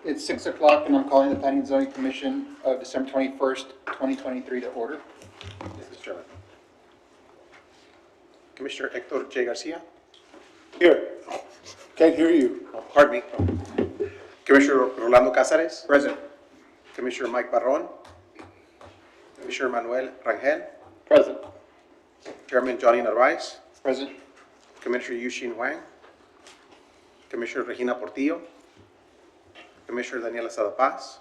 It's 6 o'clock, and I'm calling the Planning and Zoning Commission of December 21st, 2023 to order. Yes, Mr. Chairman. Commissioner Hector J. Garcia. Here. Can't hear you. Oh, pardon me. Commissioner Rolando Cázares. Present. Commissioner Mike Barron. Commissioner Manuel Rangel. Present. Chairman Johnny Narvaez. Present. Commissioner Yushin Wang. Commissioner Regina Portillo. Commissioner Daniela Sada Paz.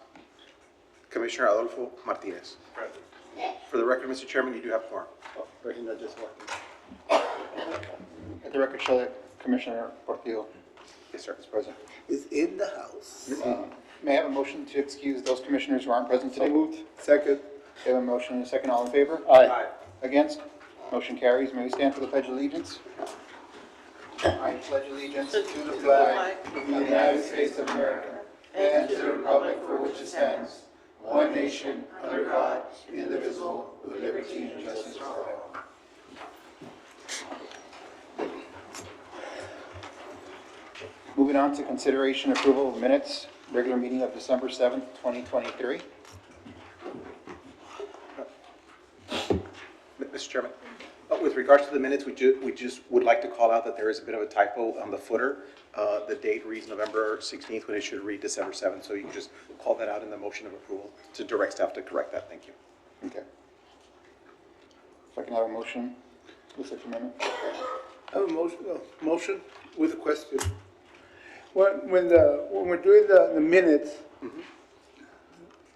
Commissioner Adolfo Martinez. Present. For the record, Mr. Chairman, you do have quorum. Regina just walked in. Let the record show that Commissioner Portillo Yes, sir. is present. Is in the house. May I have a motion to excuse those commissioners who aren't present today? So moved. Second. We have a motion and a second. All in favor? Aye. Against? Motion carries. May we stand for the Pledge of Allegiance? I pledge allegiance to the flag of the United States of America and to the republic for which it stands, one nation, under God, indivisible, with liberty and justice for all. Moving on to consideration approval of minutes, regular meeting of December 7th, 2023. Mr. Chairman, with regards to the minutes, we just would like to call out that there is a bit of a typo on the footer. The date reads November 16th when it should read December 7th, so you can just call that out in the motion of approval to direct staff to correct that. Thank you. Okay. If I can have a motion with such amendment? I have a motion with a question. When we're doing the minutes,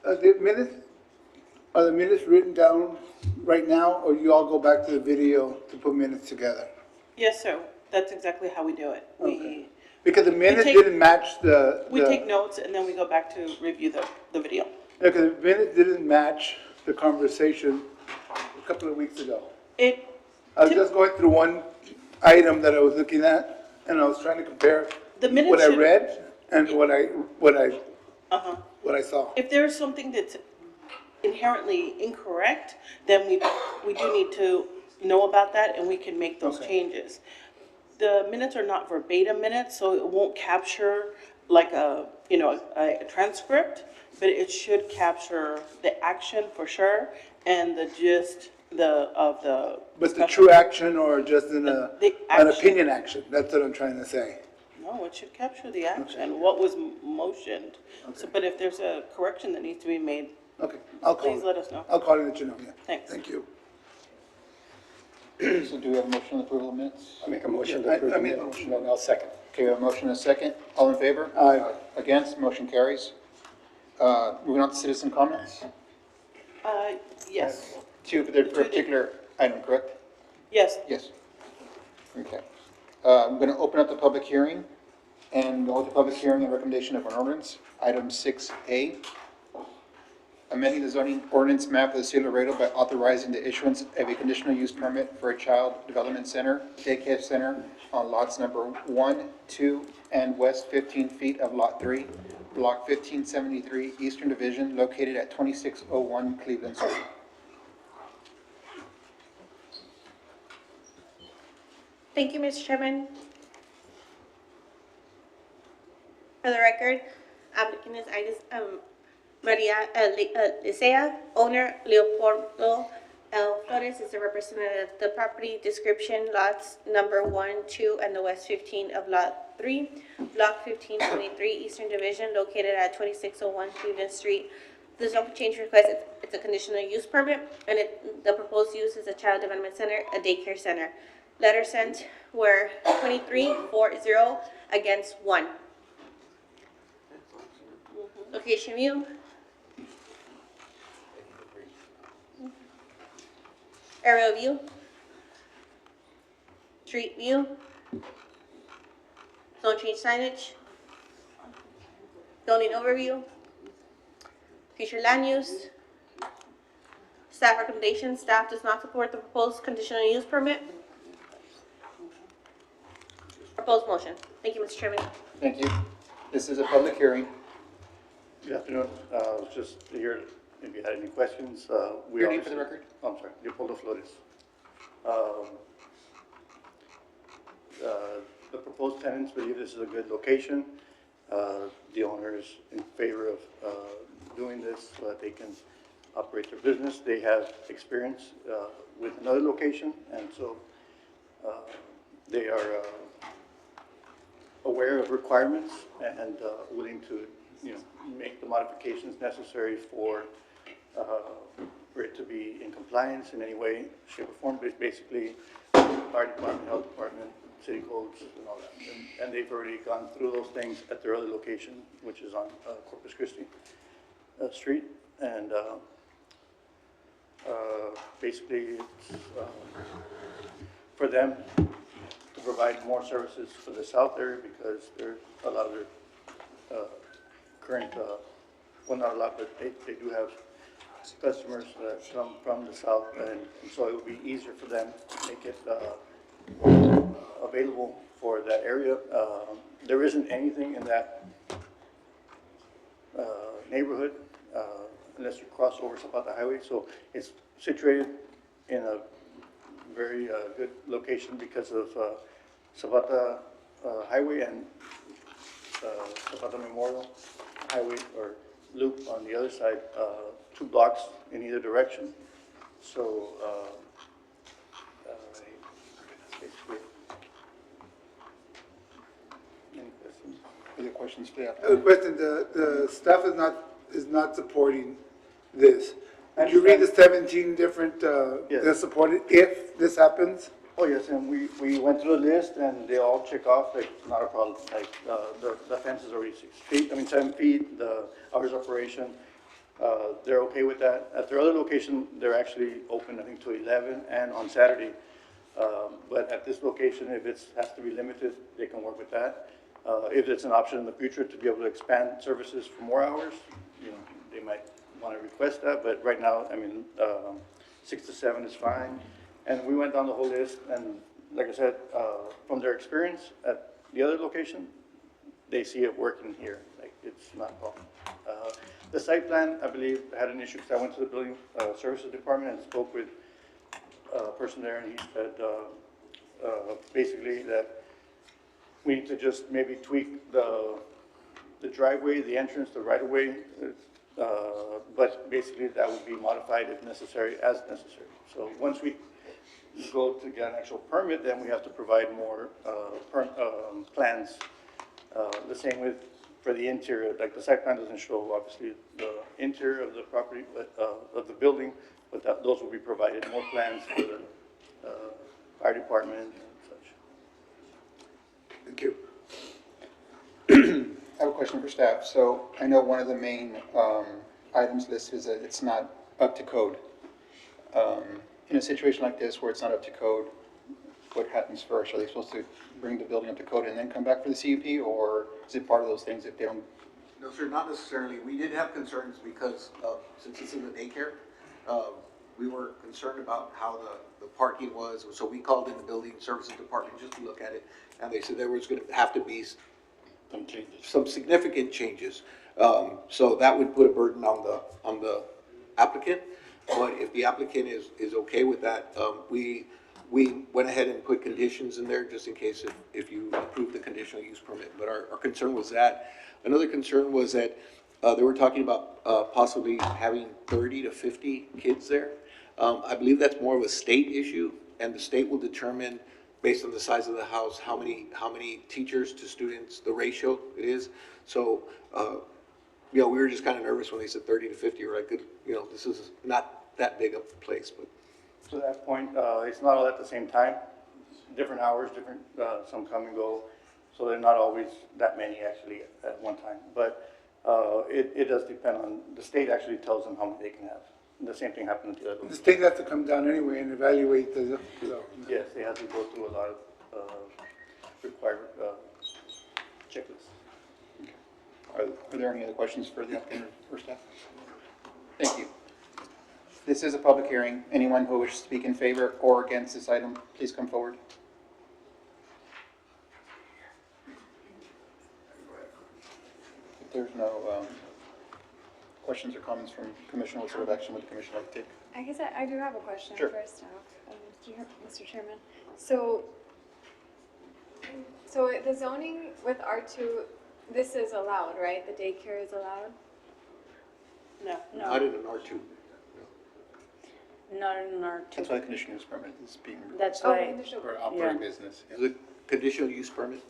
are the minutes written down right now, or you all go back to the video to put minutes together? Yes, sir. That's exactly how we do it. Okay. Because the minutes take- didn't match the. We take notes and then we go back to review the video. Yeah, because the minutes didn't match the conversation a couple of weeks ago. It, I was just going through one item that I was looking at, and I was trying to compare The minutes what I should- read and what I saw. if there's something that's inherently incorrect, then we do need to know about that and we can make those Okay. changes. The minutes are not verbatim minutes, so it won't capture like a transcript, but it should capture the action for sure and the gist of the. But the discussion. true action or just an The an action. opinion action, that's what I'm trying to say. No, it should capture the action, what was motioned. So, but if there's a correction that needs to be made, Okay, I'll call. please let us know. I'll call and let you know, yeah. Thanks. Thank you. So do we have a motion on approval of minutes? I make a motion Yeah, to approve I the made a minutes, motion. and I'll second. Okay, we have a motion and a second. All in favor? Aye. Against? Motion carries. Moving on to citizen comments. Yes, For a particular item, correct? yes, Yes. Okay. I'm going to open up the public hearing and go with the public hearing and recommendation of an ordinance. Item 6A, amending the zoning ordinance map of the city of Laredo by authorizing the issuance of a conditional use permit for a child development center, daycare center on lots number 1, 2, and west 15 feet of Lot 3, Block 1573, Eastern Division, located at 2601 Cleveland Street. Thank you, Mr. Chairman. For the record, applicant is Maria Licea, owner Leopoldo L. Flores is the representative of the property description, lots number 1, 2, and the west 15 of Lot 3, Block 1523, Eastern Division, located at 2601 Cleveland Street. The zone change request, it's a conditional use permit, and the proposed use is a child development center, a daycare center. Letter sent were 2340 against 1. Location view. Aerial view. Street view. Zone change signage. Zoning overview. Future land use. Staff recommendations. Staff does not support the proposed conditional use permit. Proposed motion. Thank you, Mr. Chairman. Thank you. This is a public hearing. Good afternoon, just here, if you had any questions, we Your name for obviously- the record? I'm sorry, Leopoldo Flores. The proposed tenants believe this is a good location. The owner is in favor of doing this so that they can operate their business. They have experience with another location, and so they are aware of requirements and willing to, make the modifications necessary for it to be in compliance in any way, shape, or form. But basically, fire department, health department, city codes, and all that. And they've already gone through those things at their other location, which is on Corpus Christi Street. And basically, it's for them to provide more services for the south area because there's a lot of their current, well, not a lot, but they do have customers that come from the south, and so it would be easier for them to make it available for that area. There isn't anything in that neighborhood unless you cross over Zapata Highway, so it's situated in a very good location because of Zapata Highway and Zapata Memorial Highway or loop on the other side, 2 blocks in either direction. So basically, any questions? Other questions for the A applicant? question, the staff is not supporting this. Did you read the 17 different, Yes. that supported if this happens? Oh, yes, and we went through the list and they all check off, like, not a problem. Like, the fence is already 6 feet, 7 feet, the hours of operation, they're okay with that. At their other location, they're actually open, I think, to 11 and on Saturday. But at this location, if it has to be limited, they can work with that. If it's an option in the future to be able to expand services for more hours, they might want to request that, but right now, 6 to 7 is fine. And we went down the whole list, and like I said, from their experience at the other location, they see it working here, like, it's not a problem. The site plan, I believe, had an issue, because I went to the building services department and spoke with a person there, and he said, basically, that we need to just maybe tweak the driveway, the entrance, the right-of-way, but basically that would be modified if necessary, as necessary. So once we go to get an actual permit, then we have to provide more plans. The same with, for the interior, like the site plan doesn't show, obviously, the interior of the property, but, of the building, but those will be provided, more plans for the fire department and such. Thank you. I have a question for staff. So I know one of the main items listed is that it's not up to code. In a situation like this where it's not up to code, what happens first? Are they supposed to bring the building up to code and then come back for the CUP, or is it part of those things if they don't? No, sir, not necessarily. We did have concerns because, since this is a daycare, we were concerned about how the parking was. So we called in the building services department just to look at it, and they said there was gonna have to be some significant changes. So that would put a burden on the applicant. But if the applicant is okay with that, we went ahead and put conditions in there just in case if you approve the conditional use permit. But our concern was that. Another concern was that they were talking about possibly having 30 to 50 kids there. I believe that's more of a state issue, and the state will determine, based on the size of the house, how many teachers to students, the ratio it is. So, we were just kind of nervous when they said 30 to 50. We're like, this is not that big of a place, but. To that point, it's not all at the same time, different hours, some come and go, so they're not always that many actually at one time. But it does depend on, the state actually tells them how many they can have. The same thing happened to the other. The state has to come down anyway and evaluate the. Yes, they have to go through a lot of required checklists. Are there any other questions for the applicant or staff? Thank you. This is a public hearing. Anyone who wishes to speak in favor or against this item, please come forward. If there's no questions or comments from commission, what sort of action would the commission like to take? I guess I do have a question Sure. for staff, Mr. Chairman. So the zoning with R2 this is allowed, right? The daycare is allowed? No. Not in an R2. Not in our two. That's why the conditional use permit is being, That's Oh, why, conditional. for operating Yeah. business. It's a conditional use permit.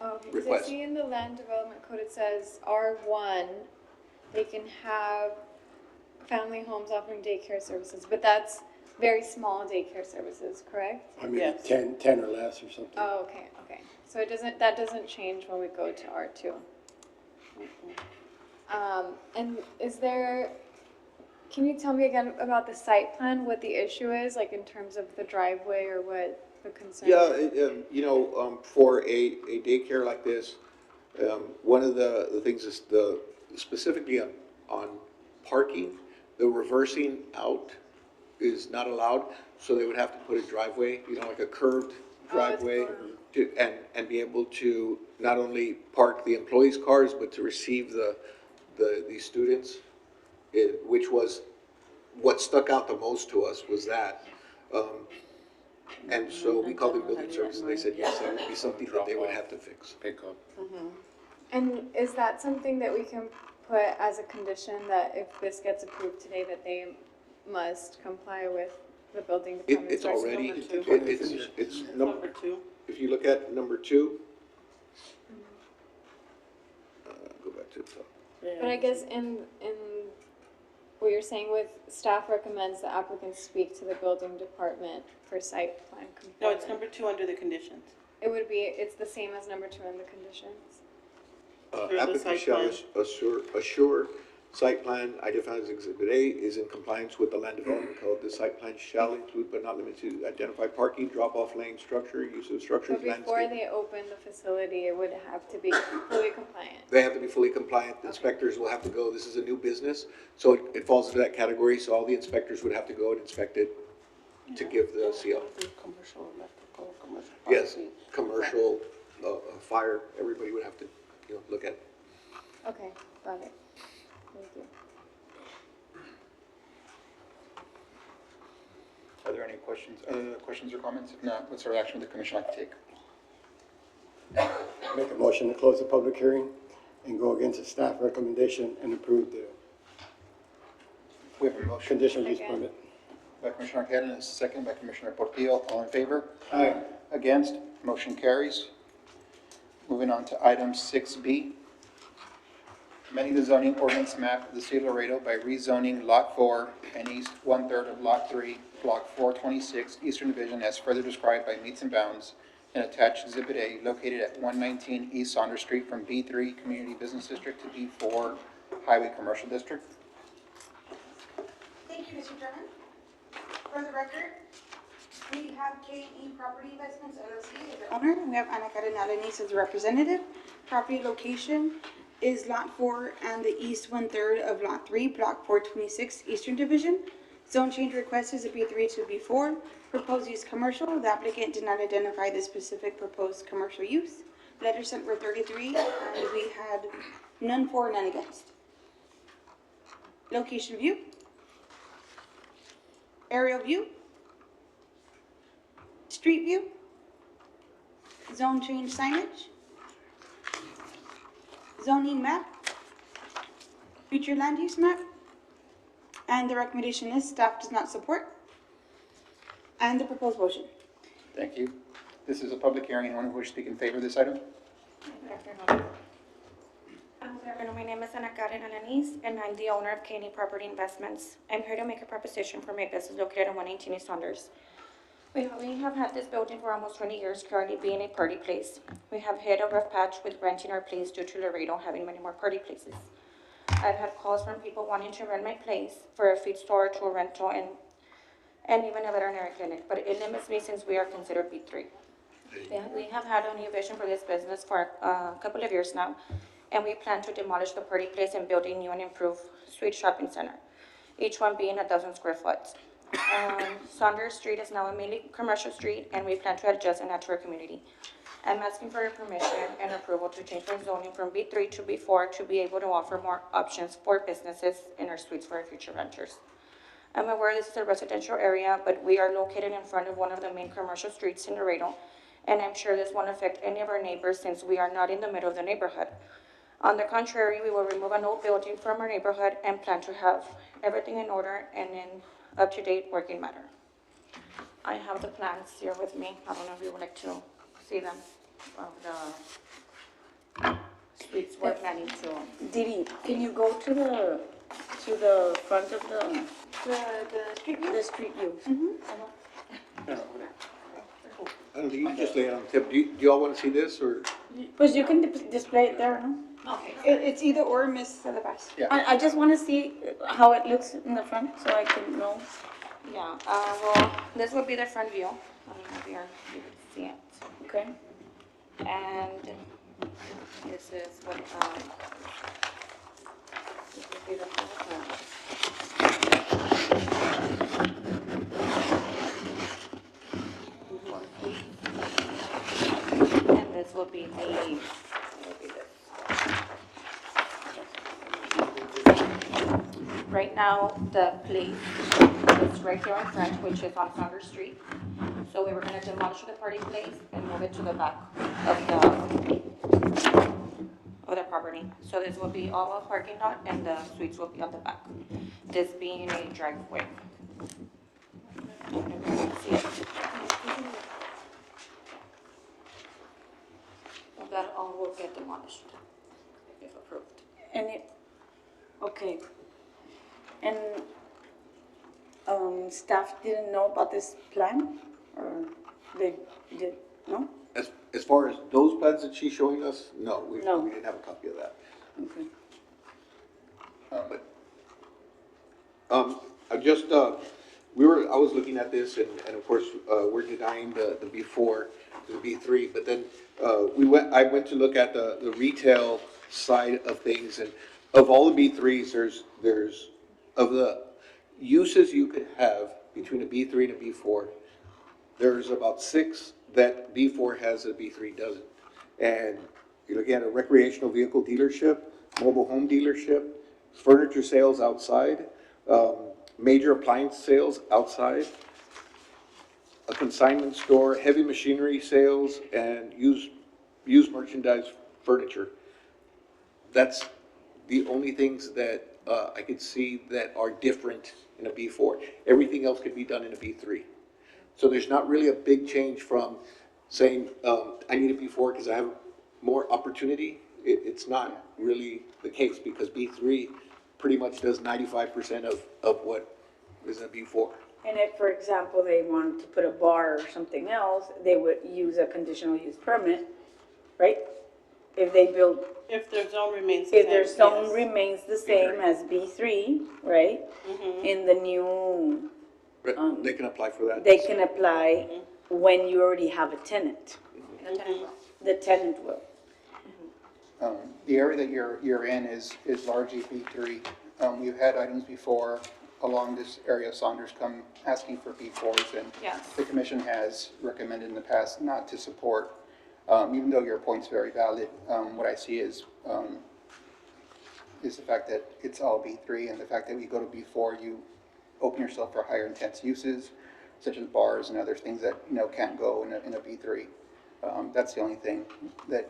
Oh, okay, because I Request. see in the land development code, it says R1, they can have family homes offering daycare services, but that's very small daycare services, correct? I mean, Yes. 10 or less or something. Oh, okay, okay. So that doesn't change when we go to R2. And can you tell me again about the site plan, what the issue is, like in terms of the driveway or what the concern Yeah, is? for a daycare like this, one of the things is specifically on parking, the reversing out is not allowed, so they would have to put a driveway, like a curved driveway and be able to not only park the employees' cars, but to receive the students, which was, what stuck out the most to us was that. And so we called it building service, and they said, yes, that would be something that they would have to fix. Pick up. And is that something that we can put as a condition that if this gets approved today, that they must comply with the building department? It's already, Number two. it's, Number two. if you look at number 2, go back to the top. But I guess in what you're saying with staff recommends the applicant speak to the building department for site plan compliance. No, it's number 2 under the conditions. It's the same as number 2 in the conditions. Through the Applicant site shall plan. assure site plan identified as Exhibit A is in compliance with the land development code. The site plan shall include but not limited to identified parking, drop-off lane structure, use of structures, But before landscape. they open the facility, it would have to be fully compliant. They have to be fully compliant. The inspectors will have to go. This is a new business, so it falls into that category. So all the inspectors would have to go and inspect it to give the CO. Commercial, electrical, commercial. Yes, pharmacy. commercial, fire, everybody would have to, look at it. Okay, got it. Thank you. Are there any questions, questions or comments? If not, what's our action the commission like to take? Make a motion to close the public hearing and go against the staff recommendation and approve the We have a motion conditional use Second. permit. by Commissioner Arquette and a second by Commissioner Portillo. All in favor? Aye. Against? Motion carries. Moving on to item 6B. Amending the zoning ordinance map of the city of Laredo by rezoning Lot 4 and east 1/3 of Lot 3, Block 426, Eastern Division, as further described by Meets and Bounds and attached Exhibit A, located at 119 East Saunders Street from B3 Community Business District to B4 Highway Commercial District. Thank you, Mr. Chairman. For the record, we have KE Property Investments LLC as the owner, and we have Ana Karen Alanis as the representative. Property location is Lot 4 and the east 1/3 of Lot 3, Block 426, Eastern Division. Zone change request is a B3 to B4. Proposed use commercial. The applicant did not identify the specific proposed commercial use. Letters sent were 33, and we had none for, none against. Location view. Aerial view. Street view. Zone change signage. Zoning map. Future land use map. And the recommendation is staff does not support. And the proposed motion. Thank you. This is a public hearing. Anyone who wishes to speak in favor of this item? Good afternoon. Good afternoon. My name is Ana Karen Alanis, and I'm the owner of Caney Property Investments. I'm here to make a proposition for my business located on 118 East Saunders. We have had this building for almost 20 years, currently being a party place. We have hit a rough patch with renting our place due to Laredo having many more party places. I've had calls from people wanting to rent my place for a feed store, tool rental, and even a veterinary clinic, but it limits me since we are considered B3. We have had a new vision for this business for a couple of years now, and we plan to demolish the party place and build a new and improved suite shopping center, each one being 1,000 square foot. Saunders Street is now a mainly commercial street, and we plan to adjust and add to our community. I'm asking for your permission and approval to change my zoning from B3 to B4 to be able to offer more options for businesses in our suites for our future renters. I'm aware this is a residential area, but we are located in front of one of the main commercial streets in Laredo, and I'm sure this won't affect any of our neighbors since we are not in the middle of the neighborhood. On the contrary, we will remove an old building from our neighborhood and plan to have everything in order and in up-to-date working manner. I have the plans here with me. I don't know if you would like to see them, of the suites we're planning to. Didi, can you go to the front of the street view? I don't think you can just lay it on the table. Do you all want to see this, or? Pues you can display it there, no? Okay, it's either or, Miss Alabas. I just want to see how it looks in the front, so I can know. Yeah, well, this will be the front view. I don't know if you can see it. Okay. And this is what, this will be the front. And this will be this. Right now, the place is right here in front, which is on Saunders Street. So we were gonna demolish the party place and move it to the back of the property. So this will be all a parking lot and the suites will be on the back. This being a driveway. See it? That all will get demolished if approved. And it, okay. And, staff didn't know about this plan, or they did, no? As far as those plans that she's showing us, no, we No. didn't have a copy of that. Okay. I just, I was looking at this, and of course, we're denying the B4, the B3, but then, I went to look at the retail side of things, and of all the B3s, there's, of the uses you could have between a B3 and a B4, there's about 6 that B4 has that B3 doesn't. And you're looking at a recreational vehicle dealership, mobile home dealership, furniture sales outside, major appliance sales outside, a consignment store, heavy machinery sales, and used merchandise furniture. That's the only things that I could see that are different in a B4. Everything else could be done in a B3. So there's not really a big change from saying, I need a B4 because I have more opportunity. It's not really the case because B3 pretty much does 95% of what is a B4. And if, for example, they wanted to put a bar or something else, they would use a conditional use permit, right? If they build, If their zone remains the same. if their zone yes. remains the same as B3, right? In the new, But they can apply for that. they can apply when you already have a tenant. The tenant will. The area that you're in is largely B3. We've had items before along this area of Saunders come asking for B4s, and Yes. the commission has recommended in the past not to support, even though your point's very valid. What I see is the fact that it's all B3, and the fact that when you go to B4, you open yourself for higher intense uses, such as bars and other things that, can't go in a B3. That's the only thing that,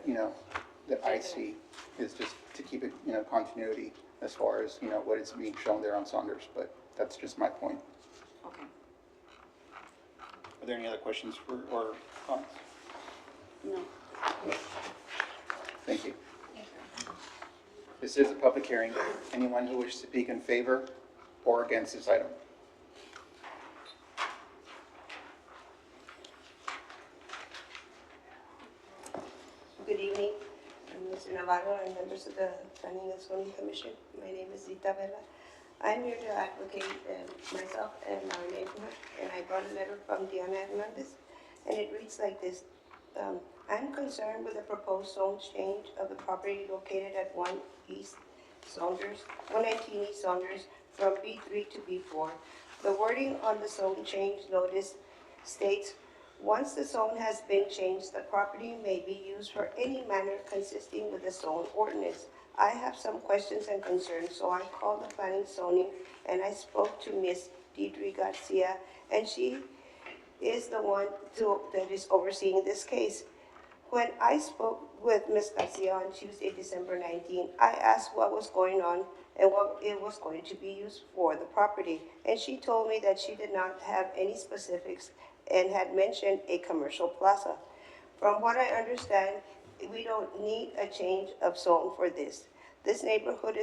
that I see, is just to keep it, continuity as far as, what is being shown there on Saunders, but that's just my point. Okay. Are there any other questions or comments? No. Thank you. This is a public hearing. Anyone who wishes to speak in favor or against this item? Good evening, I'm Mr. Navarro and members of the Planning and Zoning Commission. My name is Zita Vela. I'm here to advocate myself and our neighborhood, and I brought a letter from Diana Hernandez, and it reads like this. I'm concerned with the proposed zone change of the property located at 1 East Saunders, 119 East Saunders, from B3 to B4. The wording on the zone change notice states, once the zone has been changed, the property may be used for any manner consisting with the zone ordinance. I have some questions and concerns, so I called the planning zoning and I spoke to Ms. Deidre Garcia, and she is the one that is overseeing this case. When I spoke with Ms. Garcia on Tuesday, December 19, I asked what was going on and what it was going to be used for, the property. And she told me that she did not have any specifics and had mentioned a commercial plaza. From what I understand, we don't need a change of zone for this. This neighborhood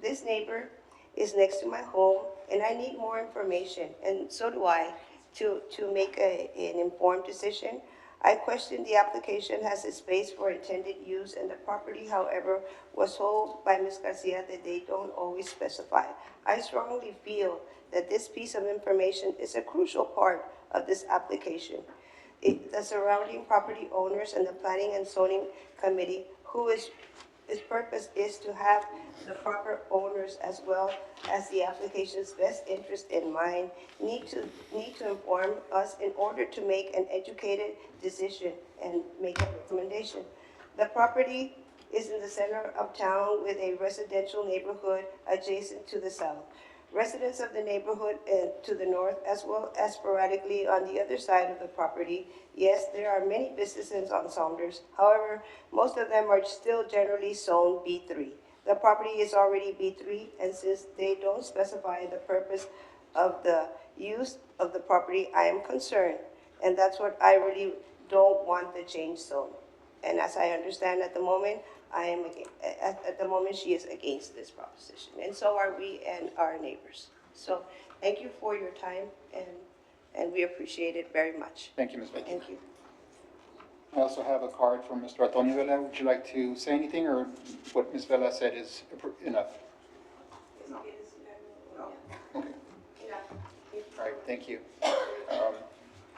this neighbor is next to my home, and I need more information, and so do I, to make an informed decision. I question the application has a space for intended use, and the property, however, was told by Ms. Garcia that they don't always specify. I strongly feel that this piece of information is a crucial part of this application. The surrounding property owners and the Planning and Zoning Committee, its purpose is to have the proper owners as well as the application's best interest in mind, need to inform us in order to make an educated decision and make a recommendation. The property is in the center of town with a residential neighborhood adjacent to the south. Residents of the neighborhood to the north, as well as sporadically on the other side of the property. Yes, there are many businesses on Saunders. However, most of them are still generally zone B3. The property is already B3, and since they don't specify the purpose of the use of the property, I am concerned. And that's what I really don't want the change zone. And as I understand at the moment, at the moment, she is against this proposition, and so are we and our neighbors. So thank you for your time, and we appreciate it very much. Thank you, Ms. Becky. Thank you. I also have a card from Mr. Antonio Vela. Would you like to say anything, or what Ms. Vela said is enough? Okay. All right, thank you.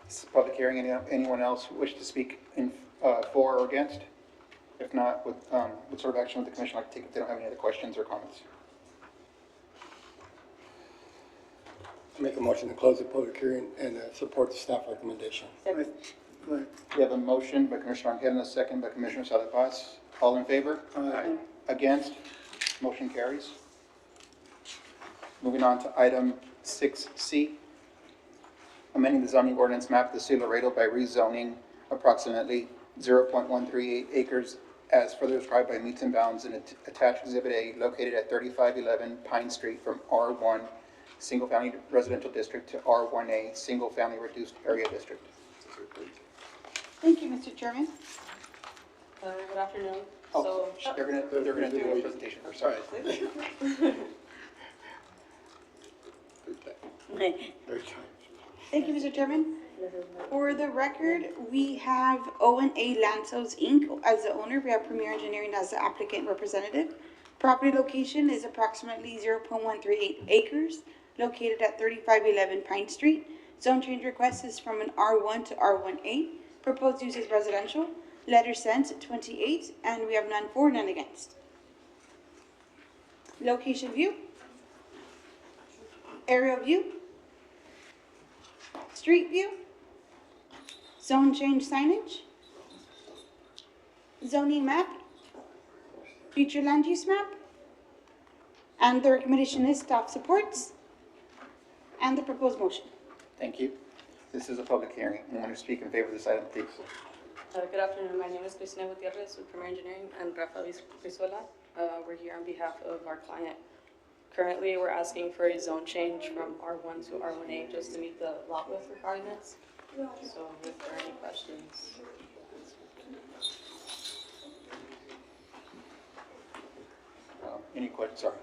This is a public hearing. Anyone else wish to speak for or against? If not, what sort of action would the commission like to take if they don't have any other questions or comments? Make a motion to close the public hearing and support the staff recommendation. We have a motion by Commissioner Rangel and a second by Commissioner Sala Paz. All in favor? Aye. Against? Motion carries. Moving on to item 6C, amending the zoning ordinance map of the city of Laredo by rezoning approximately 0.138 acres as further described by meets and bounds in attached Exhibit A located at 3511 Pine Street from R1 Single Family Residential District to R1A Single Family Reduced Area District. Thank you, Mr. Chairman. Good afternoon. Oh, they're gonna do a presentation first, sorry. Thank you, Mr. Chairman. For the record, we have O&A Land Sales, Inc. as the owner. We have Premier Engineering as the applicant representative. Property location is approximately 0.138 acres, located at 3511 Pine Street. Zone change request is from an R1 to R1A. Proposed use is residential. Letter sent 28, and we have none for, none against. Location view. Aerial view. Street view. Zone change signage. Zoning map. Future land use map. And the recommendation is staff supports. And the proposed motion. Thank you. This is a public hearing. Anyone who speak in favor of this item, please. Good afternoon. My name is Cristina Gutierrez with Premier Engineering and Rafa Brizuela. We're here on behalf of our client. Currently, we're asking for a zone change from R1 to R1A just to meet the lot width requirements. So if there are any questions. Any questions? Sorry.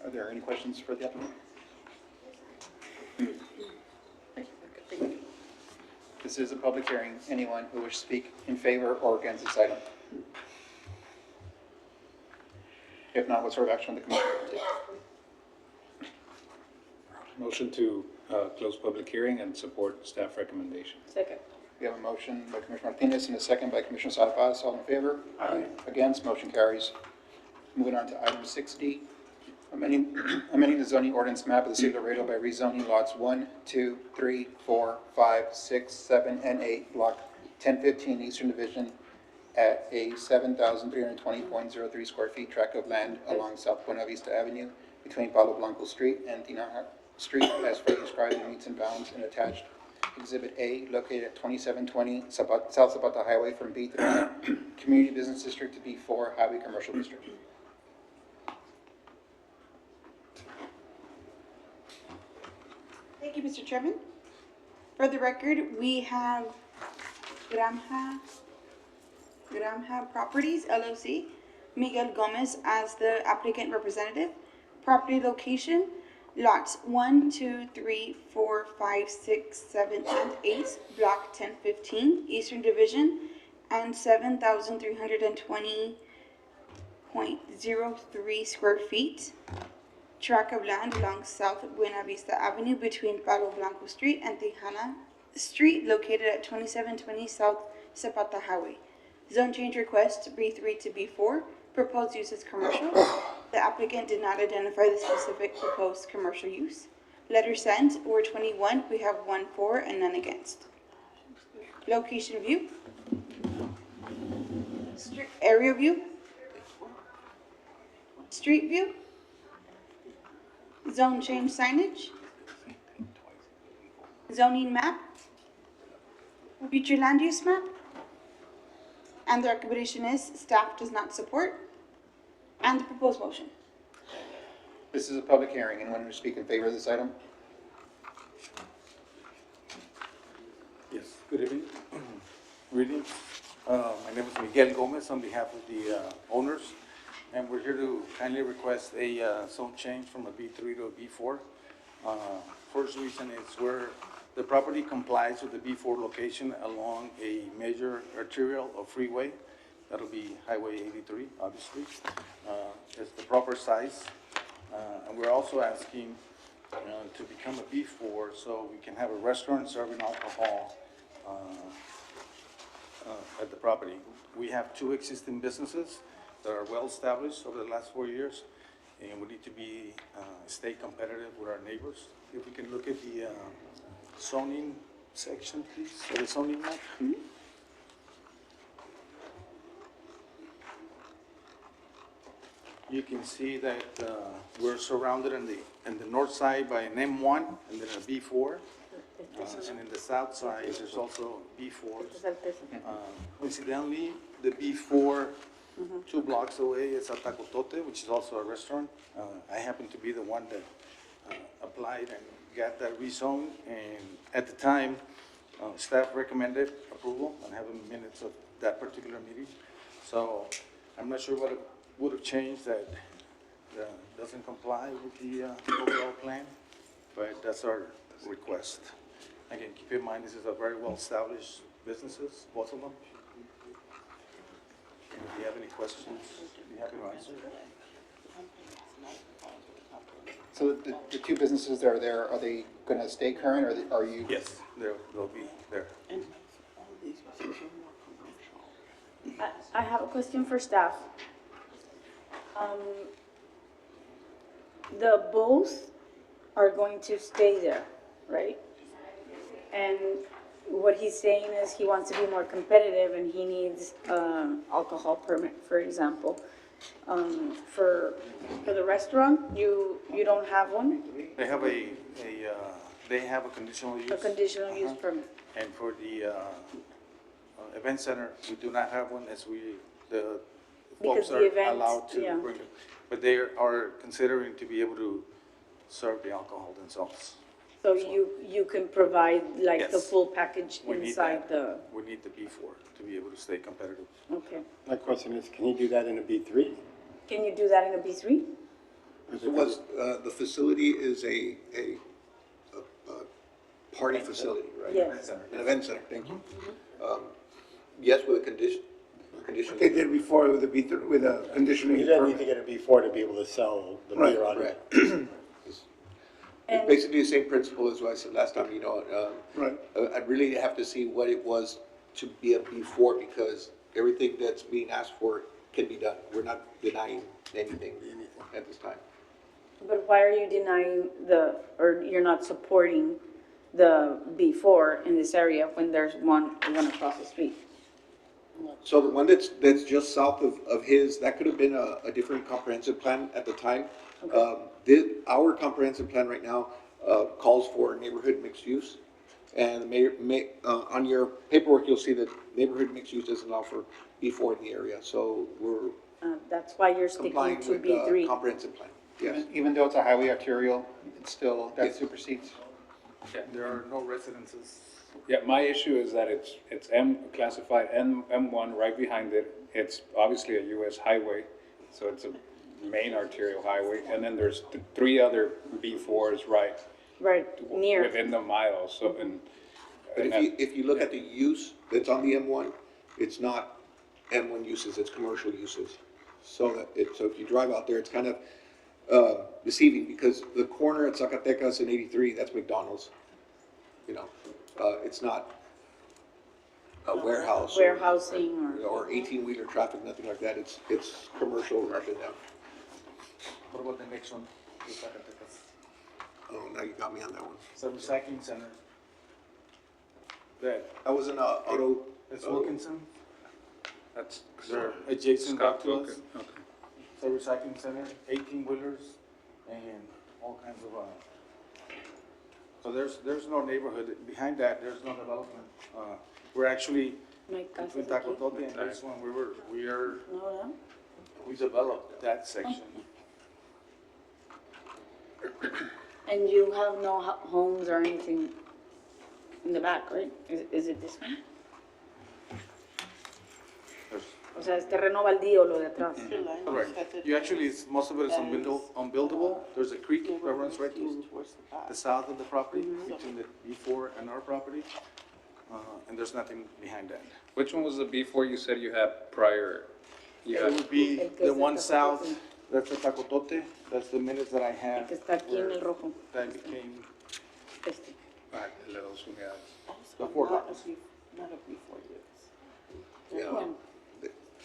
Are there any questions for the applicant? This is a public hearing. Anyone who wishes to speak in favor or against this item? If not, what sort of action will the commission take? Motion to close public hearing and support staff recommendation. Second. We have a motion by Commissioner Martinez and a second by Commissioner Sala Paz. All in favor? Aye. Against? Motion carries. Moving on to item 6D, amending the zoning ordinance map of the city of Laredo by rezoning lots 1, 2, 3, 4, 5, 6, 7, and 8, block 1015 Eastern Division at a 7,320.03 square feet tract of land along South Buena Vista Avenue between Palo Blanco Street and Tinaja Street as further described in meets and bounds and attached Exhibit A located at 2720 South Zapata Highway from B3 Community Business District to B4 Highway Commercial District. Thank you, Mr. Chairman. For the record, we have Granja Properties LLC, Miguel Gomez as the applicant representative. Property location, lots 1, 2, 3, 4, 5, 6, 7, and 8, block 1015, Eastern Division, and 7,320.03 square feet. Tract of land along South Buena Vista Avenue between Palo Blanco Street and Tejana Street, located at 2720 South Zapata Highway. Zone change request B3 to B4. Proposed use is commercial. The applicant did not identify the specific proposed commercial use. Letter sent, we're 21, we have 1 for and none against. Location view. Area view. Street view. Zone change signage. Zoning map. Future land use map. And the recommendation is staff does not support. And the proposed motion. This is a public hearing. Anyone who speak in favor of this item? Yes, good evening. Greetings. My name is Miguel Gomez on behalf of the owners, and we're here to kindly request a zone change from a B3 to a B4. First reason is where the property complies with the B4 location along a major arterial or freeway. That'll be Highway 83, obviously. It's the proper size. And we're also asking to become a B4 so we can have a restaurant serving alcohol at the property. We have 2 existing businesses that are well established over the last 4 years, and we need to be stay competitive with our neighbors. If we can look at the zoning section, please, or the zoning map. You can see that we're surrounded on the north side by an M1 and then a B4. And in the south side, there's also B4s. Coincidentally, the B4, 2 blocks away is Atacotote, which is also a restaurant. I happen to be the one that applied and got that rezone. And at the time, staff recommended approval and having minutes of that particular meeting. So I'm not sure what would have changed that doesn't comply with the overall plan, but that's our request. Again, keep in mind, this is a very well-established businesses, both of them. And if you have any questions, I'd be happy to answer. So the 2 businesses that are there, are they going to stay current, or are you? Yes, they'll be there. I have a question for staff. The both are going to stay there, right? And what he's saying is he wants to be more competitive and he needs alcohol permit, for example. For the restaurant, you don't have one? They have they have a conditional use. A conditional use permit. And for the event center, we do not have one, as the Because folks the are events, allowed to yeah. bring it. But they are considering to be able to serve the alcohol themselves. So you can provide like the Yes. full package We need inside the, that. We need the B4 to be able to stay competitive. okay. My question is, can you do that in a B3? Can you do that in a B3? The facility is a party facility, right? Yes. An event center, thank you. Yes, with a condition. They did before with a B3, with a conditional You use don't need to permit. get a B4 to be able to sell the Right, beer on it. It's And- basically the same principle as what I said last time, Right. I'd really have to see what it was to be a B4, because everything that's being asked for can be done. We're not denying anything at this time. But why are you denying or you're not supporting the B4 in this area when there's one across the street? So the one that's just south of his, that could have been a different comprehensive plan at the time. Our comprehensive plan right now calls for neighborhood mixed use. And the on your paperwork, you'll see that neighborhood mixed use doesn't allow for B4 in the area. So we're That's why you're sticking complying to with B3. comprehensive plan. Yes. Even though it's a highway arterial, it's still, that Yes. supersedes. There are no residences. Yeah, my issue is that it's classified M1 right behind it. It's obviously a US highway, so it's a main arterial highway. And then there's three other B4s right Right, near. within the mile, so, and. But and if you look at the use that's on the M1, it's not M1 uses, it's commercial uses. So if you drive out there, it's kind of deceiving because the corner at Zacatecas and 83, that's McDonald's. You know, it's not a warehouse. Warehousing Or 18-wheeler traffic, nothing like that. It's commercial up and down. What about the next one? The Zacatecas. Oh, now you got me on that one. It's a recycling center. That, That was an auto. it's Wilkinson, That's. they're adjacent back to us. Okay. It's a recycling center, 18-wheelers and all kinds of, so there's no neighborhood, behind that, there's no development. We're actually, My between casa's aquí. Tacotote and this one, No, we developed that section. And you have no homes or anything in the back, right? Is it this one? O sea, es terreno baldío lo de atrás. Correct. You actually, most of it is unbuildable. There's a creek that runs right through the south of the property, between the B4 and our property. And there's nothing behind that. Which one was the B4 you said you had prior? You It had, would be the one south, that's the Tacotote, that's the minutes that I have. Que está aquí en el rojo. That became Este. de las dos unidades. the four Not lots. a B4 use. Yeah.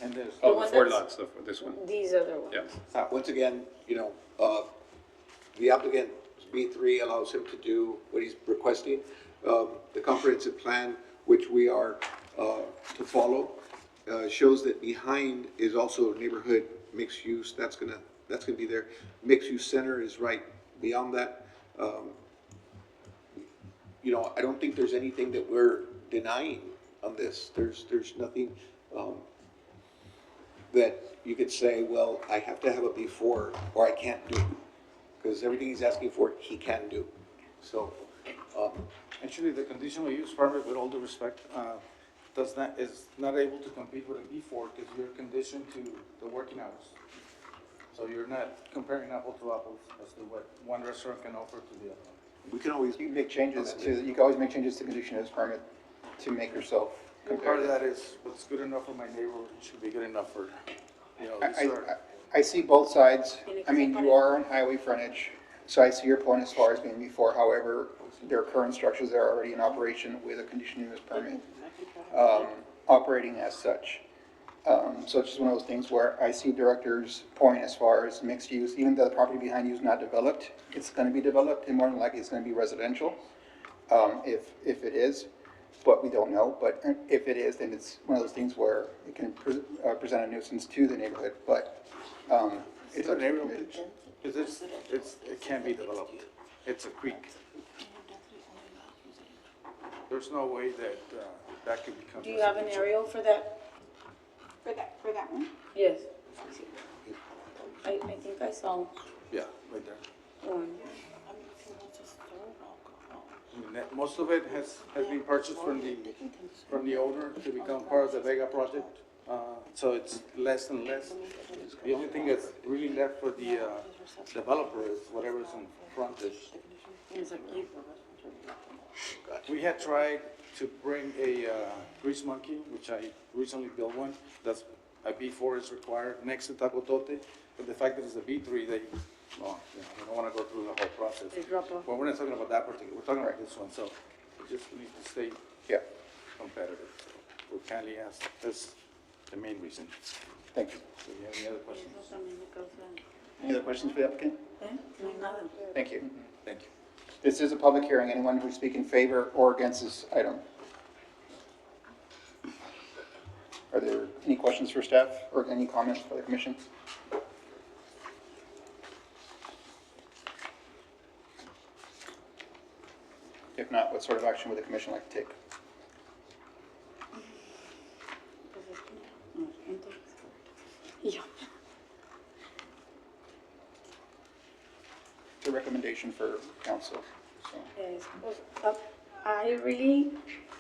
And there's, Oh, one the four that's- lots, this one. These other ones. Yeah. Once again, the applicant, B3, allows him to do what he's requesting. The comprehensive plan, which we are to follow, shows that behind is also neighborhood mixed use. That's gonna be there. Mixed use center is right beyond that. I don't think there's anything that we're denying on this. There's nothing that you could say, well, I have to have a B4 or I can't do. Because everything he's asking for, he can do. So, actually, the conditional use permit, with all due respect, is not able to compete with a B4 because you're conditioned to the working hours. So you're not comparing apples to apples as to what one restaurant can offer to the other. we can always, You can make changes you can always make changes to conditional use permit to make yourself Part of competitive. that is what's good enough for my neighbor should be good enough for, I see both sides. I mean, you are on highway frontage, so I see your point as far as being before. However, there are current structures that are already in operation with a conditional use permit, operating as such. So it's just one of those things where I see director's point as far as mixed use, even though the property behind you is not developed, it's gonna be developed, and more than likely it's gonna be residential, if it is, but we don't know. But if it is, then it's one of those things where it can present a nuisance to the neighborhood, but, it's up to the committee. because it can't be developed. It's a creek. There's no way that, that could become. Do you have an residential. aerial for that? For that one? Yes. I think I saw Yeah, right there. one. I mean, most of it has been purchased from the owner to become part of the Vega project. So it's less and less. The only thing that's really left for the developer is whatever's in frontage. Es aquí. We had tried to bring a grease monkey, which I recently built one. That's a B4 is required next to Tacotote. But the fact that it's a B3, they don't want to go through the whole process. They drop off. Well, we're not talking about that particular, we're talking about this one, so we just need to stay Yeah, competitive. So we kindly ask, that's the main reason. thank you. Do you have any other questions? Any other questions for the applicant? No, nada. Thank you. Thank you. This is a public hearing. Anyone who speak in favor or against this item? Are there any questions for staff or any comments for the commission? If not, what sort of action would the commission like to take? Yeah. It's a recommendation for council, so. Yes, I really,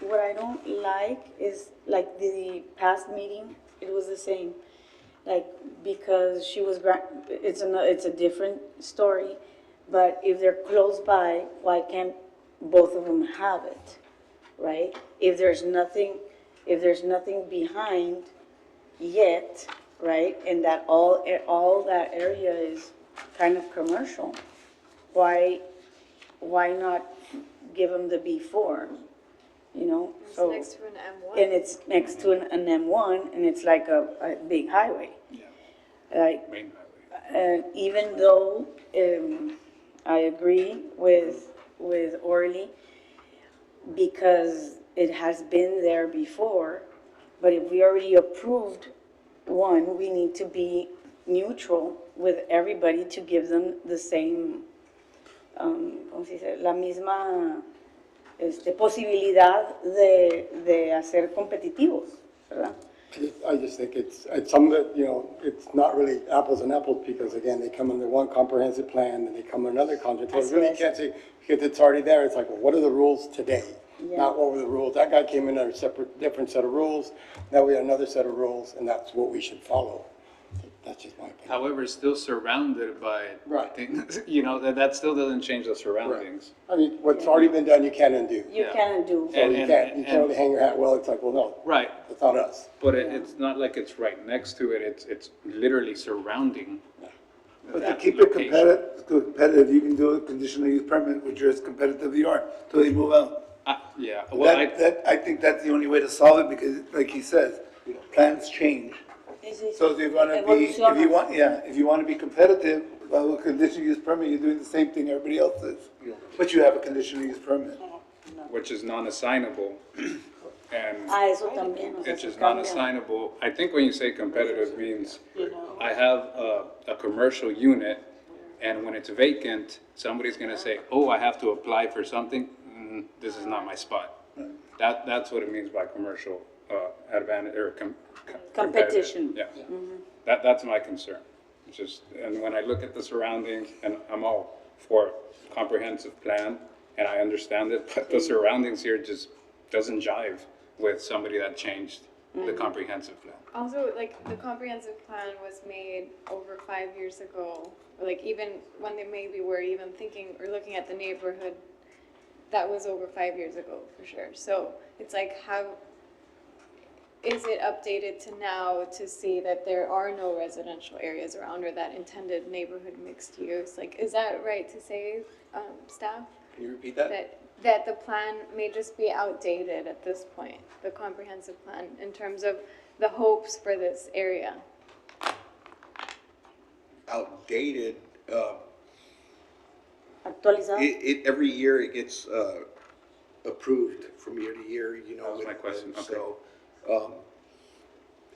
what I don't like is like the past meeting, it was the same. Like, because she was, it's a different story, but if they're close by, why can't both of them have it, right? If there's nothing behind yet, right, and that all that area is kind of commercial, why not give them the B4, you know? It's So next to an M1. and it's next to an M1, and it's like a big highway. Like, Main highway. and even though, I agree with Orly, because it has been there before, but if we already approved one, we need to be neutral with everybody to give them the same, ¿cómo se dice? La misma, posibilidad de hacer competitivos, ¿verdad? I just think it's some of it, you know, it's not really apples and apples, because again, they come under one comprehensive plan, and they come under another comprehensive, so really can't say, because it's already there, it's like, well, what are the rules today? Yeah. Not what were the rules, that guy came in under a different set of rules, now we have another set of rules, and that's what we should follow. That's just my opinion. However, it's still surrounded by Right. things, you know, that still doesn't change the surroundings. I mean, what's already been done, you can't undo. You can't do. So you can't really hang your hat, well, it's like, well, no, Right, that's not us. but it's not like it's right next to it, it's literally surrounding. But to that keep it location. competitive, you can do a conditional use permit, which are as competitive you are, till they move out. Yeah, well, I think that's the only way to solve it, because like he says, plans change. So if you want to be competitive, well, with conditional use permit, you're doing the same thing everybody else is. But you have a conditional use permit. which is non-assignable, and Eso también. O sea, it's se just cambia. non-assignable. I think when you say competitive means, I have a commercial unit, and when it's vacant, somebody's gonna say, oh, I have to apply for something, this is not my spot. That's what it means by commercial advantage, or Competition. competitive. Yeah, that's my concern. It's just, and when I look at the surroundings, and I'm all for comprehensive plan, and I understand it, but the surroundings here just doesn't jive with somebody that changed the comprehensive plan. Also, like, the comprehensive plan was made over 5 years ago, or like even when they maybe were even thinking or looking at the neighborhood, that was over 5 years ago for sure. So it's like, how is it updated to now to see that there are no residential areas around, or that intended neighborhood mixed use? Like, is that right to say, staff? Can you repeat that? That the plan may just be outdated at this point, the comprehensive plan, in terms of the hopes for this area? Outdated, Actualizado. every year it gets approved from year to year, you know. That was my question, and okay. So,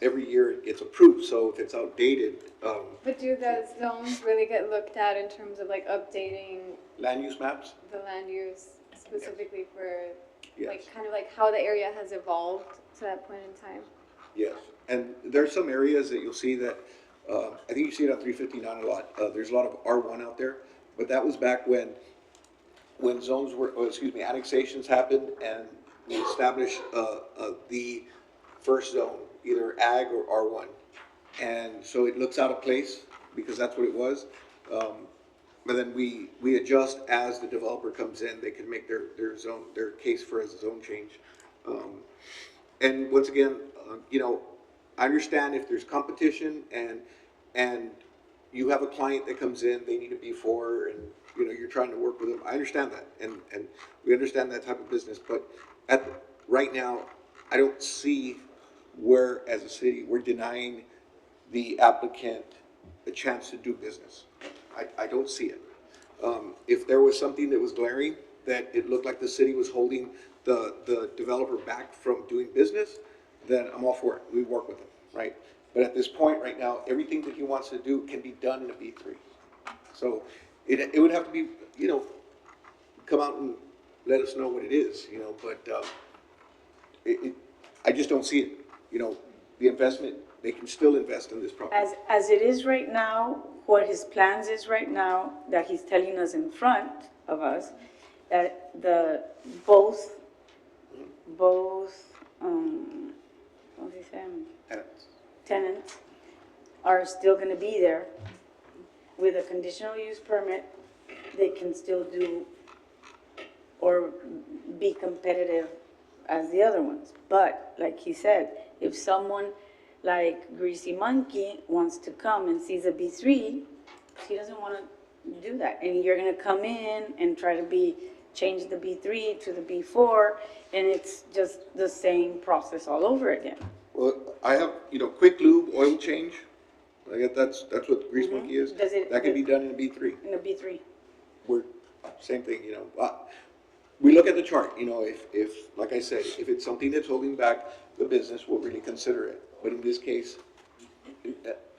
every year it gets approved, so if it's outdated, But do the zones really get looked at in terms of like updating land use maps, the land use specifically for, yes, like, kind of like how the area has evolved to that point in time? yes. And there's some areas that you'll see that, I think you see it on 359 a lot, there's a lot of R1 out there, but that was back when zones were, annexations happened, and we established, the first zone, either ag or R1. And so it looks out of place, because that's what it was. But then we adjust as the developer comes in, they can make their zone, their case for a zone change. And once again, you know, I understand if there's competition and you have a client that comes in, they need a B4, and, you know, you're trying to work with them. I understand that, and we understand that type of business, but right now, I don't see where, as a city, we're denying the applicant a chance to do business. I don't see it. If there was something that was glaring, that it looked like the city was holding the developer back from doing business, then I'm all for it. We work with them, right? But at this point, right now, everything that he wants to do can be done in a B3. So it would have to be, you know, come out and let us know what it is, you know, but, I just don't see it, you know, the investment, they can still invest in this property. As it is right now, what his plans is right now, that he's telling us in front of us, that both, what's he saying? Tenants are still gonna be there with a conditional use permit. They can still do or be competitive as the other ones. But like he said, if someone like Greasy Monkey wants to come and sees a B3, he doesn't want to do that. And you're gonna come in and try to change the B3 to the B4, and it's just the same process all over again. Well, I have, you know, quick lube, oil change, I guess that's what Grease Monkey is. That can be done in a B3. In a B3. We're, same thing, you know, we look at the chart, you know, if, like I said, if it's something that's holding back the business, we'll really consider it. But in this case,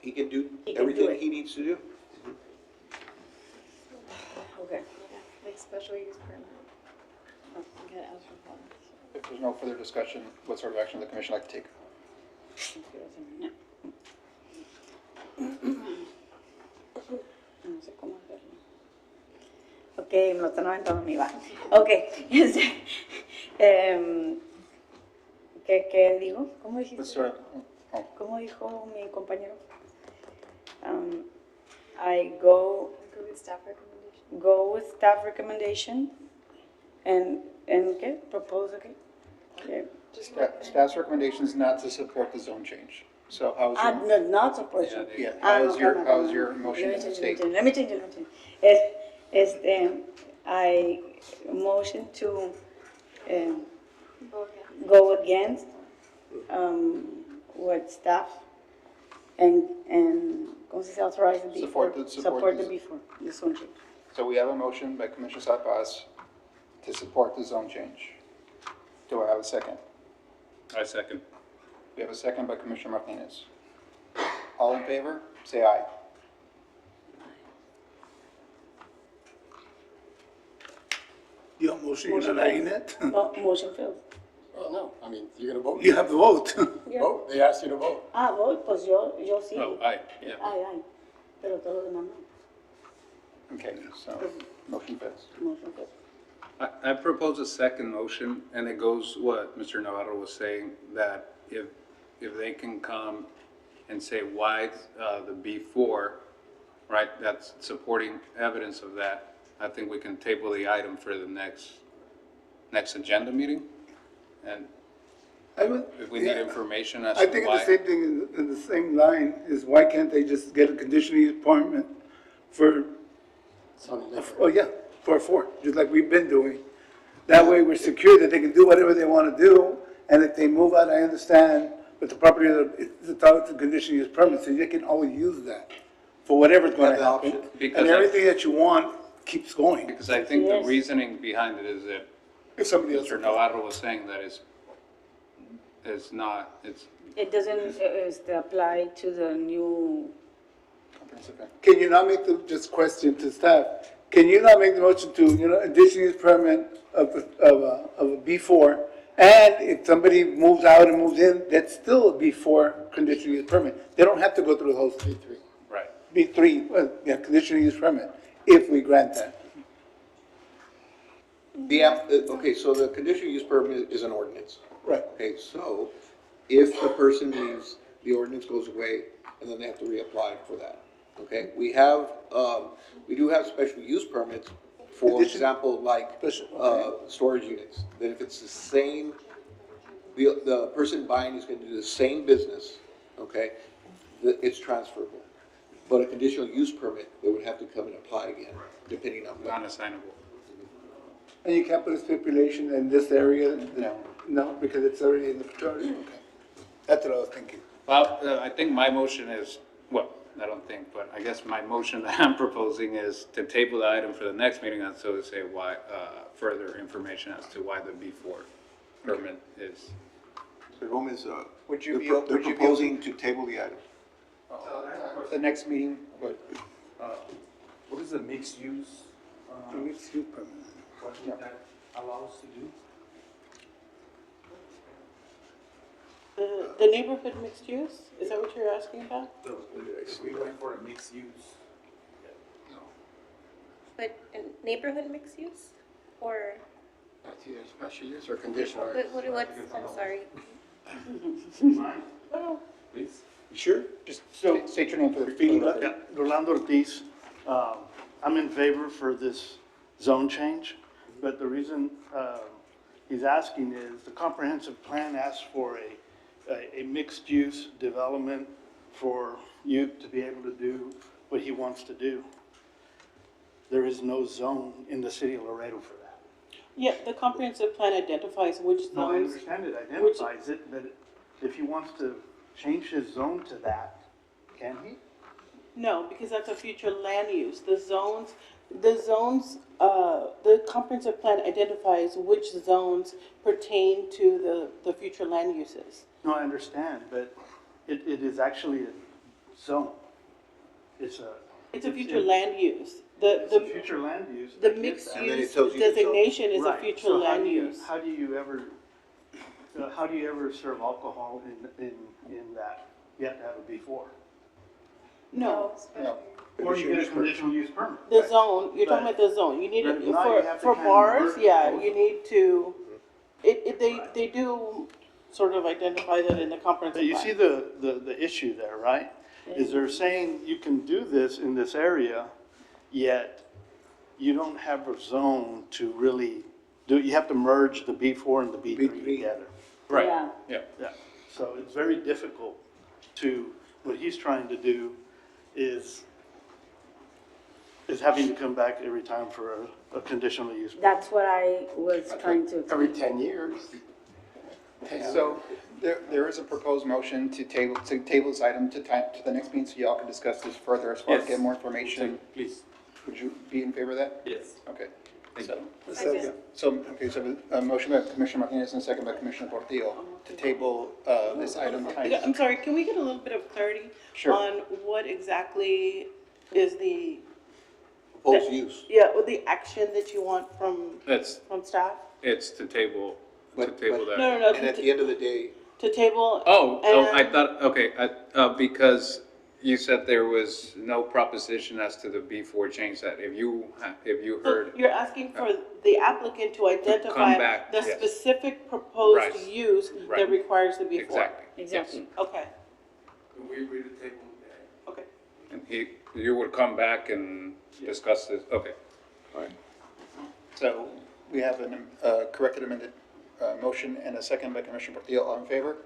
he can do everything he needs to do. Okay. Like special use permit. Get out for funds. If there's no further discussion, what sort of action would the commission like to take? No sé cómo hacerlo. Ok, me lo están aventando a mí, va. Ok, ¿qué digo? ¿Cómo dijiste? ¿Cómo dijo mi compañero? I go with staff recommendation. Go with staff recommendation and ¿qué? Propose, okay? Okay. Staff's recommendation is not to support the zone change. So how is your? Not support. Yeah, how is your motion state? Let me change it. I motion to go against what staff and ¿cómo se authorize the B4? Support the B4, the zone change. So we have a motion by Commissioner Sabas to support the zone change. Do I have a second? I second. We have a second by Commissioner Martinez. All in favor, say aye. Your motion, you're not adding it? Motion failed. Well, no, I mean, you're gonna vote. You have to vote. Vote, they asked you to vote. Vote, pues yo sí. Oh, aye, yeah. Aye. Pero todos los demás no. Okay, so motion fails. Motion failed. I propose a second motion, and it goes what Mr. Navarro was saying, that if they can come and say why the B4, right, that's supporting evidence of that, I think we can table the item for the next agenda meeting. And if we need information as to I why. think the same thing in the same line is why can't they just get a conditional use permit for, for 4, just like we've been doing. That way we're secure that they can do whatever they want to do, and if they move out, I understand, but the property is entitled to conditional use permit, so they can always use that for whatever's going to happen. And everything that you want keeps going. Because I think the reasoning behind it is that If somebody else. Mr. Navarro was saying that it's It doesn't apply to the new. Can you not make just question to staff, can you not make the motion to, additional use permit of a B4, and if somebody moves out and moves in, that's still a B4 conditional use permit. They don't have to go through the whole B3. right. B3, conditional use permit, if we grant that. Okay, so the conditional use permit is an ordinance. Right. Okay, so if the person leaves, the ordinance goes away, and then they have to reapply for that. Okay, we do have special use permits, for example, like, storage units. That if it's the same, the person buying is gonna do the same business, okay, it's transferable. But a conditional use permit, they would have to come and apply again, depending on. Non-assignable. And you can't put a stipulation in this area? No. No, because it's already in the majority? Okay. That's what I was thinking. Well, I think my motion is, well, I don't think, but I guess my motion that I'm proposing is to table the item for the next meeting, and so to say why, further information as to why the B4 permit is. So Gomez, Would you be they're proposing to table the item. The next meeting, what? What is the mixed use? Mixed use permit. What is that? allow us to do? The neighborhood mixed use, is that what you're asking about? If we went for a mixed use. But neighborhood mixed use, or, That's either special use or conditional. what's, I'm sorry. Please. Sure. Just state your name for the record. Yeah, Rolando Ortiz. I'm in favor for this zone change, but the reason he's asking is the comprehensive plan asks for a mixed-use development for you to be able to do what he wants to do. There is no zone in the city of Laredo for that. Yeah, the comprehensive plan identifies which zones. No, I understand it identifies it, but if he wants to change his zone to that, can he? No, because that's a future land use. The comprehensive plan identifies which zones pertain to the future land uses. No, I understand, but it is actually a zone. It's a future land use. It's a future land use. I The get mixed that. And then it use tells you the zone. designation is a Right, future so land use. How do you ever serve alcohol in that? You have to have a B4. No, No. Or you get a conditional use permit. the zone, you're talking Right. about the zone. You need, But now you have to for kind of bars, merge yeah, both. you need to, they do sort of identify that in the comprehensive But you plan. see the issue there, right? Is they're saying you can do this in this area, yet you don't have a zone to really do, you have to merge the B4 and the B3 together. Right, Yeah. yeah. Yeah, so it's very difficult what he's trying to do is having to come back every time for a conditional use. That's what I was trying to. Every 10 years. So there is a proposed motion to table this item to the next meeting, so y'all can discuss this further as far as Yes. get more information. Please. Would you be in favor of that? Yes. Okay. Thank So, you. so a motion by Commissioner Martinez and a second by Commissioner Portillo to table this item. I'm sorry, can we get a little bit of clarity? Sure. On what exactly is the, Proposed use. yeah, or the action that you want from staff? It's to table that. No, And at the end of the day, to table. I and- thought, okay, because you said there was no proposition as to the B4 change that if you So heard, you're asking for the applicant to identify come back, the yes. specific proposed Right. use Right. that requires the B4? exactly. Exactly. Okay, Can we agree to table? okay. And you would come back and discuss this, okay. So we have a corrected amended motion and a second by Commissioner Portillo. All in favor?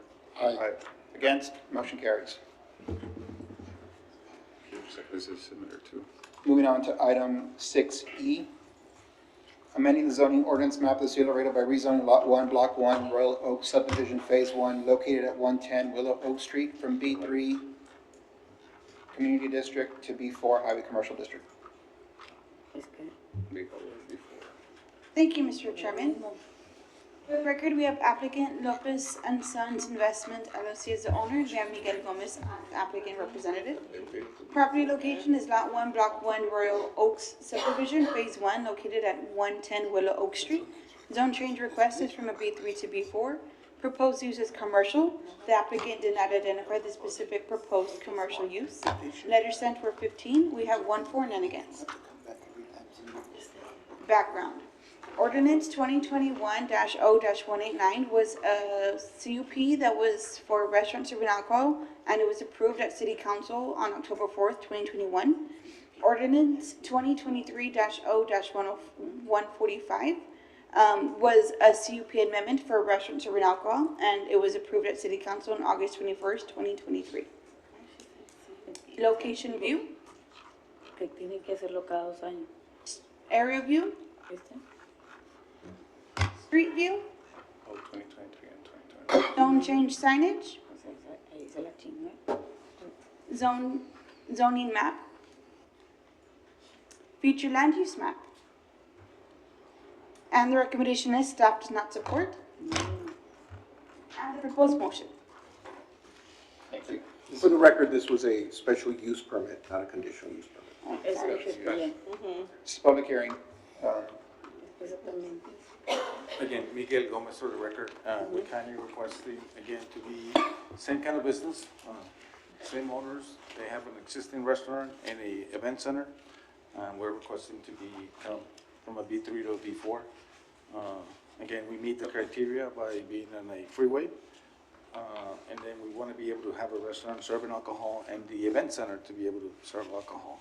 Aye. Against? Motion carries. Looks like this is similar to. Moving on to item 6E, amending the zoning ordinance map of the city of Laredo by rezoning Lot 1, Block 1, Royal Oak subdivision Phase 1, located at 110 Willow Oak Street from B3 Community District to B4 Highway Commercial District. Thank you, Mr. Chairman. For the record, we have applicant Lopez and Sons Investment LLC as the owner. We have Miguel Gomez, applicant representative. Property location is Lot 1, Block 1, Royal Oaks subdivision, Phase 1, located at 110 Willow Oak Street. Zone change request is from a B3 to B4. Proposed use is commercial. The applicant did not identify the specific proposed commercial use. Letters sent were 15. We have 1 for, none against. Background. Ordinance 2021-0-189 was a CUP that was for restaurant serving alcohol, and it was approved at City Council on October 4th, 2021. Ordinance 2023-0-145 was a CUP amendment for restaurant serving alcohol, and it was approved at City Council on August 21st, 2023. Location view, Que tienen que hacerlo cada 2 años. area view, ¿Viste? street view, Oh, 2023 and 2020. zone change signage, O sea, ahí se la chinga. zoning map, future land use map. And the recommendation is staff does not support. And the proposed motion. Thank you. for the record, this was a special use permit, not a conditional use permit. Eso es bien. This is public hearing. Exactamente. Again, Miguel Gomez for the record. We kindly requesting, again, to be same kind of business, same owners. They have an existing restaurant and a event center. We're requesting to become from a B3 to a B4. Again, we meet the criteria by being on a freeway. And then we want to be able to have a restaurant serving alcohol and the event center to be able to serve alcohol.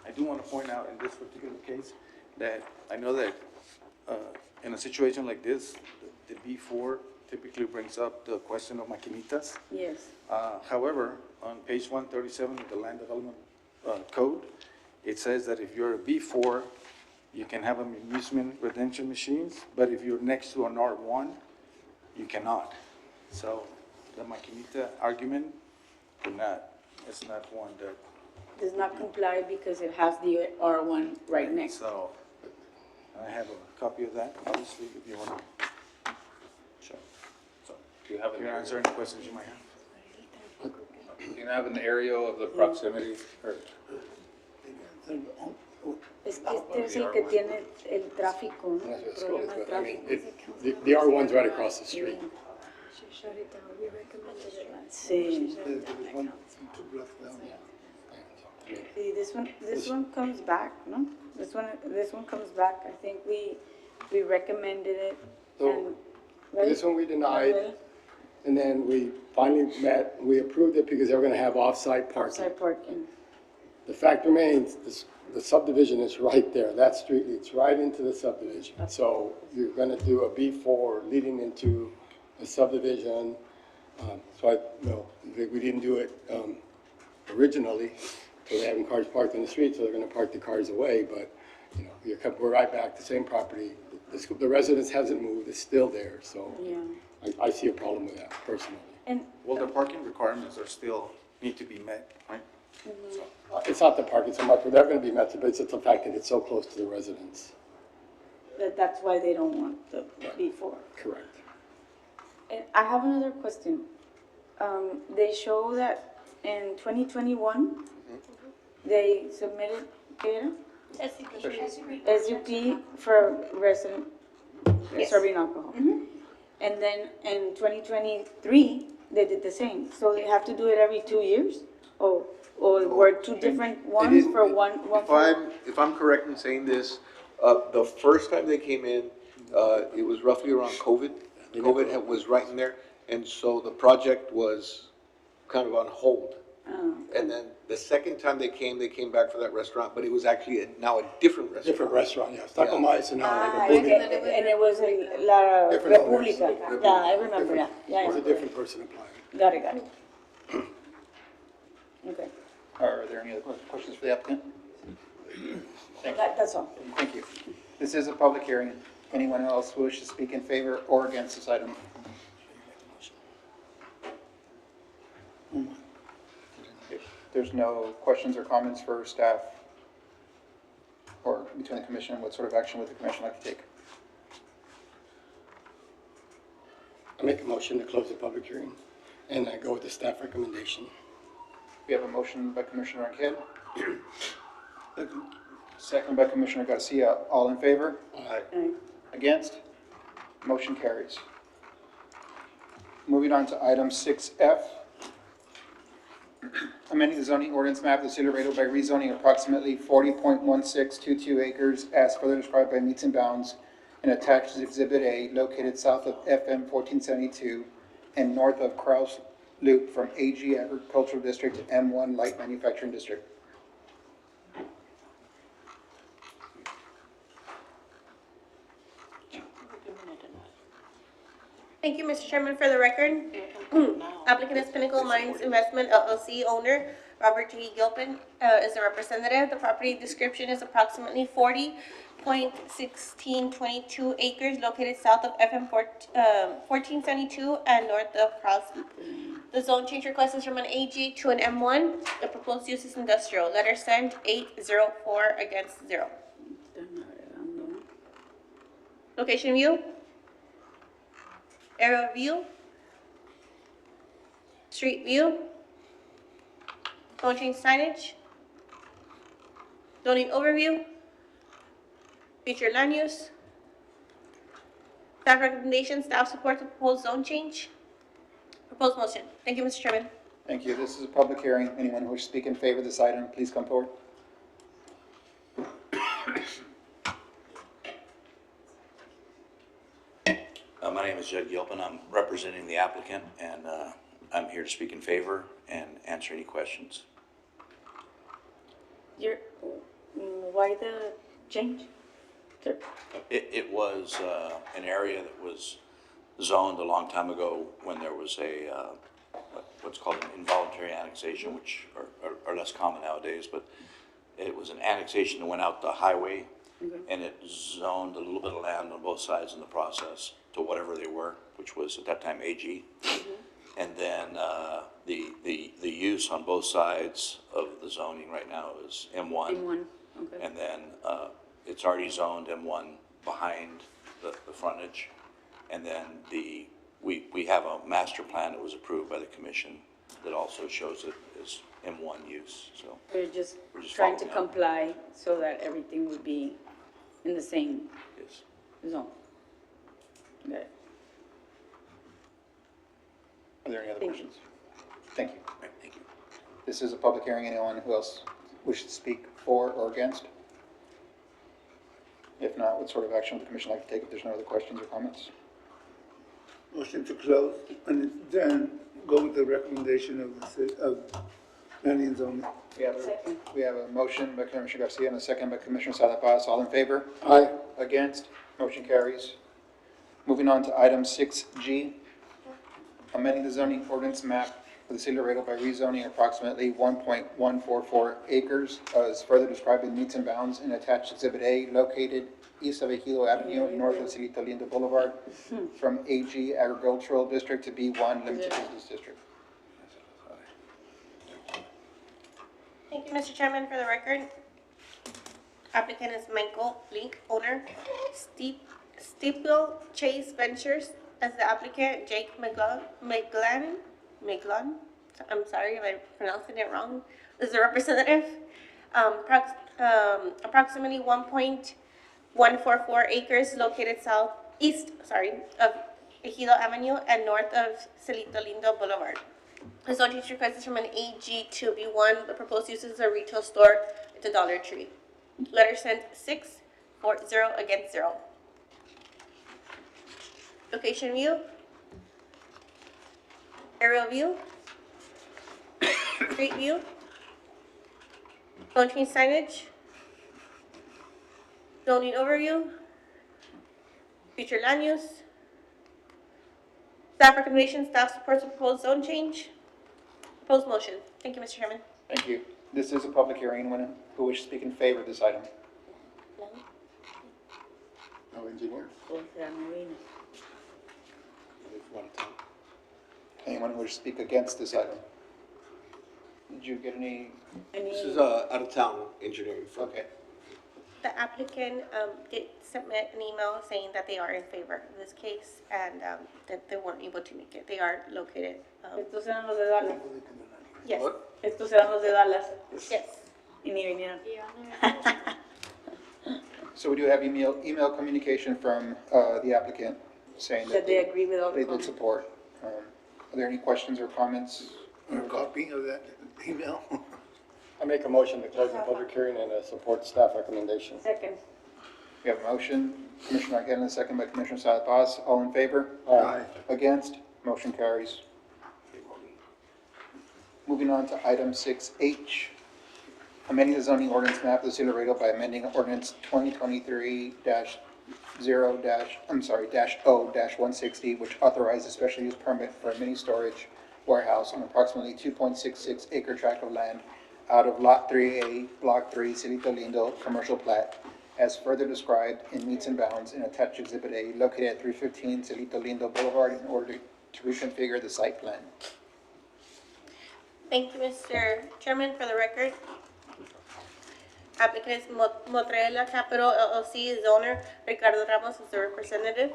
I do want to point out in this particular case that I know that in a situation like this, the B4 typically brings up the question of maquinitas. Yes. However, on page 137 of the Land Development Code, it says that if you're a B4, you can have amusement redemption machines, but if you're next to an R1, you cannot. So the maquinita argument it's not one that. Does not comply because it has the R1 right next. So I have a copy of that, obviously, if you want to. Sure. So, Do you have if you answer any questions you might have. Do you have an aerial of the proximity or? Es que este es el que tiene el tráfico, ¿no? El problema del I mean, tráfico. the R1's right across the street. Sí. See, this one comes back, no? This one comes back. I think we recommended it. So, and- right? This one we denied, and then we finally met, we approved it because they were gonna have off-site parking. Outside parking. The fact remains, the subdivision is right there, that street leads right into the subdivision. So you're gonna do a B4 leading into a subdivision. We didn't do it originally, so they're having cars parked on the street, so they're gonna park the cars away, but, we're right back, the same property. The residence hasn't moved, it's still there, so Yeah. I see a problem with that personally. And Well, the parking requirements are still, need to be met, right? It's not the parking so much, but they're gonna be met, but it's just the fact that it's so close to the residence. that's why they don't want the B4. Correct. And I have another question. They show that in 2021, they submitted, ¿qué era? SUP for resident serving alcohol. And then in 2023, they did the same. So they have to do it every 2 years? Or were two different ones for one for? If I'm correct in saying this, the first time they came in, it was roughly around COVID. COVID was right in there, and so the project was kind of on hold. And then the second time they came back for that restaurant, but it was actually now a different restaurant. Different restaurant, yeah. Taco Mais and now Ah, like a okay. And it was La Different owners. República. Yeah, I remember that. Yeah, It was a yeah. different person applying. Got it. Okay. Are there any other questions for the applicant? That's all. Thank you. This is a public hearing. Anyone else who wishes to speak in favor or against this item? If there's no questions or comments for staff or between the commission, what sort of action would the commission like to take? I make a motion to close the public hearing, and I go with the staff recommendation. We have a motion by Commissioner Arquette. Second by Commissioner Garcia. All in favor? Aye. Against? Motion carries. Moving on to item 6F. Amending the zoning ordinance map of the city of Laredo by rezoning approximately 40.1622 acres as further described by meets and bounds and attached as Exhibit A located south of FM 1472 and north of Kraus Loop from AG Agricultural District to M1 Light Manufacturing District. Thank you, Mr. Chairman. For the record, applicant is Pinnacle Mines Investment LLC owner. Robert G. Gilpin is the representative. The property description is approximately 40.1622 acres located south of FM 1472 and north of Cross. The zone change request is from an AG to an M1. The proposed use is industrial. Letter sent 804 against 0. Location view. Aerial view. Street view. Zone change signage. Zoning overview. Future land use. Staff recommendation, staff supports the proposed zone change. Proposed motion. Thank you, Mr. Chairman. Thank you. This is a public hearing. Anyone who wishes to speak in favor of this item, please come forward. My name is Judd Gilpin. I'm representing the applicant, and I'm here to speak in favor and answer any questions. Why the change? Sir? It was an area that was zoned a long time ago when there was a what's called an involuntary annexation, which are less common nowadays, but it was an annexation that went out the highway, and it zoned a little bit of land on both sides in the process to whatever they were, which was at that time AG. And then the use on both sides of the zoning right now is M1. M1, okay. And then it's already zoned M1 behind the frontage. And then we have a master plan that was approved by the commission that also shows it as M1 use, so. We're just just trying to following up. comply so that everything would be in the same Yes. zone. Okay. Are there any other Thank you. questions? Thank you. Right, thank you. This is a public hearing. Anyone who else wishes to speak for or against? If not, what sort of action would the commission like to take if there's no other questions or comments? Motion to close, and then go with the recommendation of planning and zoning. We have a motion by Commissioner Garcia and a second by Commissioner Sala Paz. All in favor? Aye. Against? Motion carries. Moving on to item 6G, amending the zoning ordinance map for the city of Laredo by rezoning approximately 1.144 acres as further described in meets and bounds in attached Exhibit A located east of Ejido Avenue and north of Celito Lindo Boulevard from AG Agricultural District to B1 Limited Business District. Thank you, Mr. Chairman. For the record, applicant is Michael Link, owner, Steeple Chase Ventures as the applicant, Jake McGlon, I'm sorry if I'm pronouncing it wrong, is the representative. Approximately 1.144 acres located east of Ejido Avenue and north of Celito Lindo Boulevard. The zone change request is from an AG to B1. The proposed use is a retail store. It's a Dollar Tree. Letter sent 640 against 0. Location view. Aerial view. Street view. Zone change signage. Zoning overview. Future land use. Staff recommendation, staff supports the proposed zone change. Proposed motion. Thank you, Mr. Chairman. Thank you. This is a public hearing. Anyone who wishes to speak in favor of this item? No engineer? Anyone who wishes to speak against this item? Did you get any? This is out of town engineering firm. Okay. The applicant did submit an email saying that they are in favor of this case and that they weren't able to make it. They are located. Estos eran los de Dallas. Yes. Estos eran los de Dallas. Yes. Y ni vinieron. So we do have email communication from the applicant saying That they agree with all the they did comments. support. Are there any questions or comments? A copy of that email. I make a motion to close the public hearing and support staff recommendation. Second. We have a motion, Commissioner Argueta, and a second by Commissioner Sala Paz. All in favor? Aye. Against? Motion carries. Moving on to item 6H, amending the zoning ordinance map of the city of Laredo by amending ordinance 2023-0-160, which authorizes special use permit for a mini storage warehouse on approximately 2.66 acre tract of land out of Lot 3A, Block 3, Celito Lindo, Commercial Plat, as further described in meets and bounds in attached Exhibit A located at 315 Celito Lindo Boulevard in order to reconfigure the site plan. Thank you, Mr. Chairman. For the record, applicant is Motrela Capital LLC is the owner. Ricardo Ramos is the representative.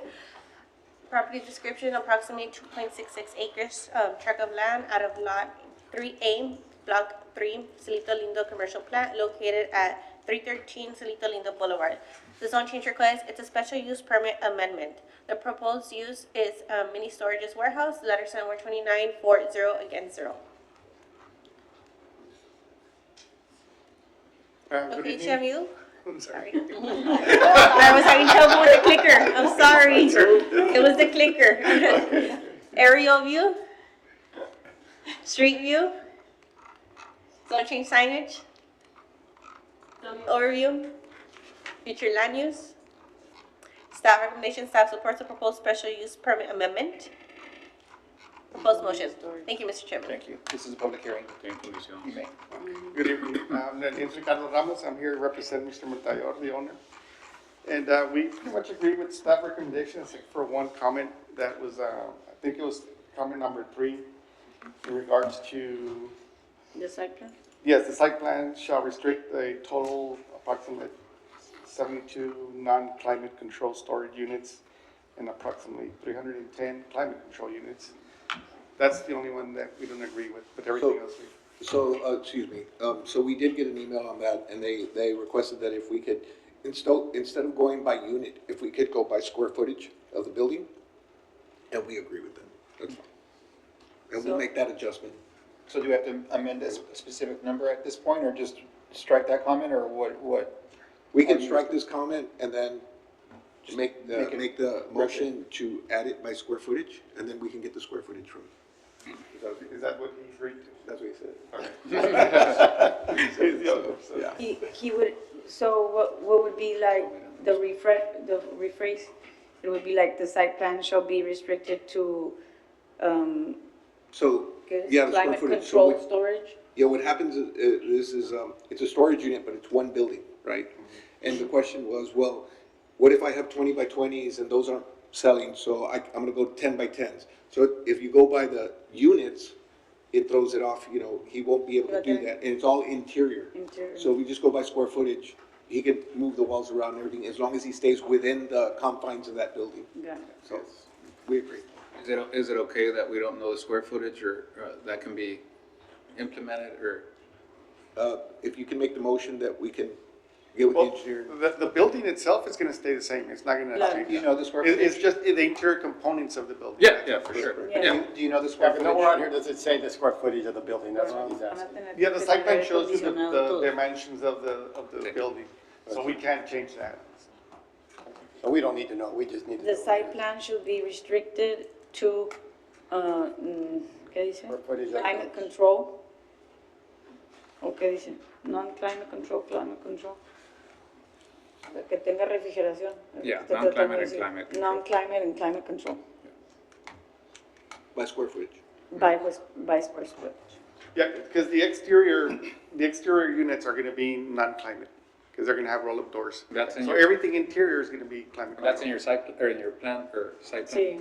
Property description, approximately 2.66 acres, tract of land out of Lot 3A, Block 3, Celito Lindo Commercial Plat, located at 313 Celito Lindo Boulevard. The zone change request, it's a special use permit amendment. The proposed use is mini storages warehouse, letter sign 12940 against 0. Good Okay, evening. Shamu? I'm sorry. I was having trouble with the clicker. I'm sorry. It was the clicker. Aerial view? Street view? Zone change signage? Zoning overview? Future land use? Staff recommendation, staff supports the proposed special use permit amendment. Proposed motion. Thank you, Mr. Chairman. Thank you. This is a public hearing. You may. Good evening. My name is Ricardo Ramos. I'm here representing Mr. Montayor, the owner. And we pretty much agree with staff recommendations except for one comment that was, I think it was comment number 3 in regards to, The site plan? yes, the site plan shall restrict a total approximate 72 non-climate control storage units and approximately 310 climate control units. That's the only one that we don't agree with, but everything else we. So, excuse me, so we did get an email on that, and they requested that if we could instead of going by unit, if we could go by square footage of the building, and we agree with them. That's fine. And we'll make that adjustment. So do we have to amend a specific number at this point, or just strike that comment, or what? We can strike this comment and then just make it the motion to add it by square footage, and then we can get the square footage from it. Is that what he agreed to? That's what he said. Okay. He's the owner, so. Yeah. He would, so what would be like the rephrase? It would be like the site plan shall be restricted to, So, yeah, the square climate footage. controlled storage? Yeah, what happens is, it's a storage unit, but it's one building, right? And the question was, well, what if I have 20 by 20s and those aren't selling, so I'm gonna go 10 by 10s. So if you go by the units, it throws it off, he won't be able to do that, and it's all interior. Interior. So we just go by square footage, he could move the walls around and everything, as long as he stays within the confines of that building. Got it. So, we agree. Is it okay that we don't know the square footage, or that can be implemented, or? If you can make the motion that we can get with the Well, engineer. the building itself is gonna stay the same, it's not gonna change. Do you know the square It's footage? just the interior components of the building. Yeah, for sure. Yeah. Do you know the square Yeah, but footage? nowhere on here does it say the square footage of the building, that's what he's asking. Yeah, the site plan shows you the dimensions of the building, so we can't change that. So we don't need to know, we just need to know. The site plan should be restricted to, ¿qué dice? Square footage of- Climate control. ¿O qué dice? Non-climate control, climate control. Que tenga refrigeración. Yeah, Estoy non-climate tratando de and decir. climate control. Non-climate and climate control, By square footage. by square foot. Yeah, because the exterior units are gonna be non-climate, because they're gonna have roll-up doors. That's in So your- everything interior is gonna be climate control. That's in your site, or in your plan, or site plan? Sí.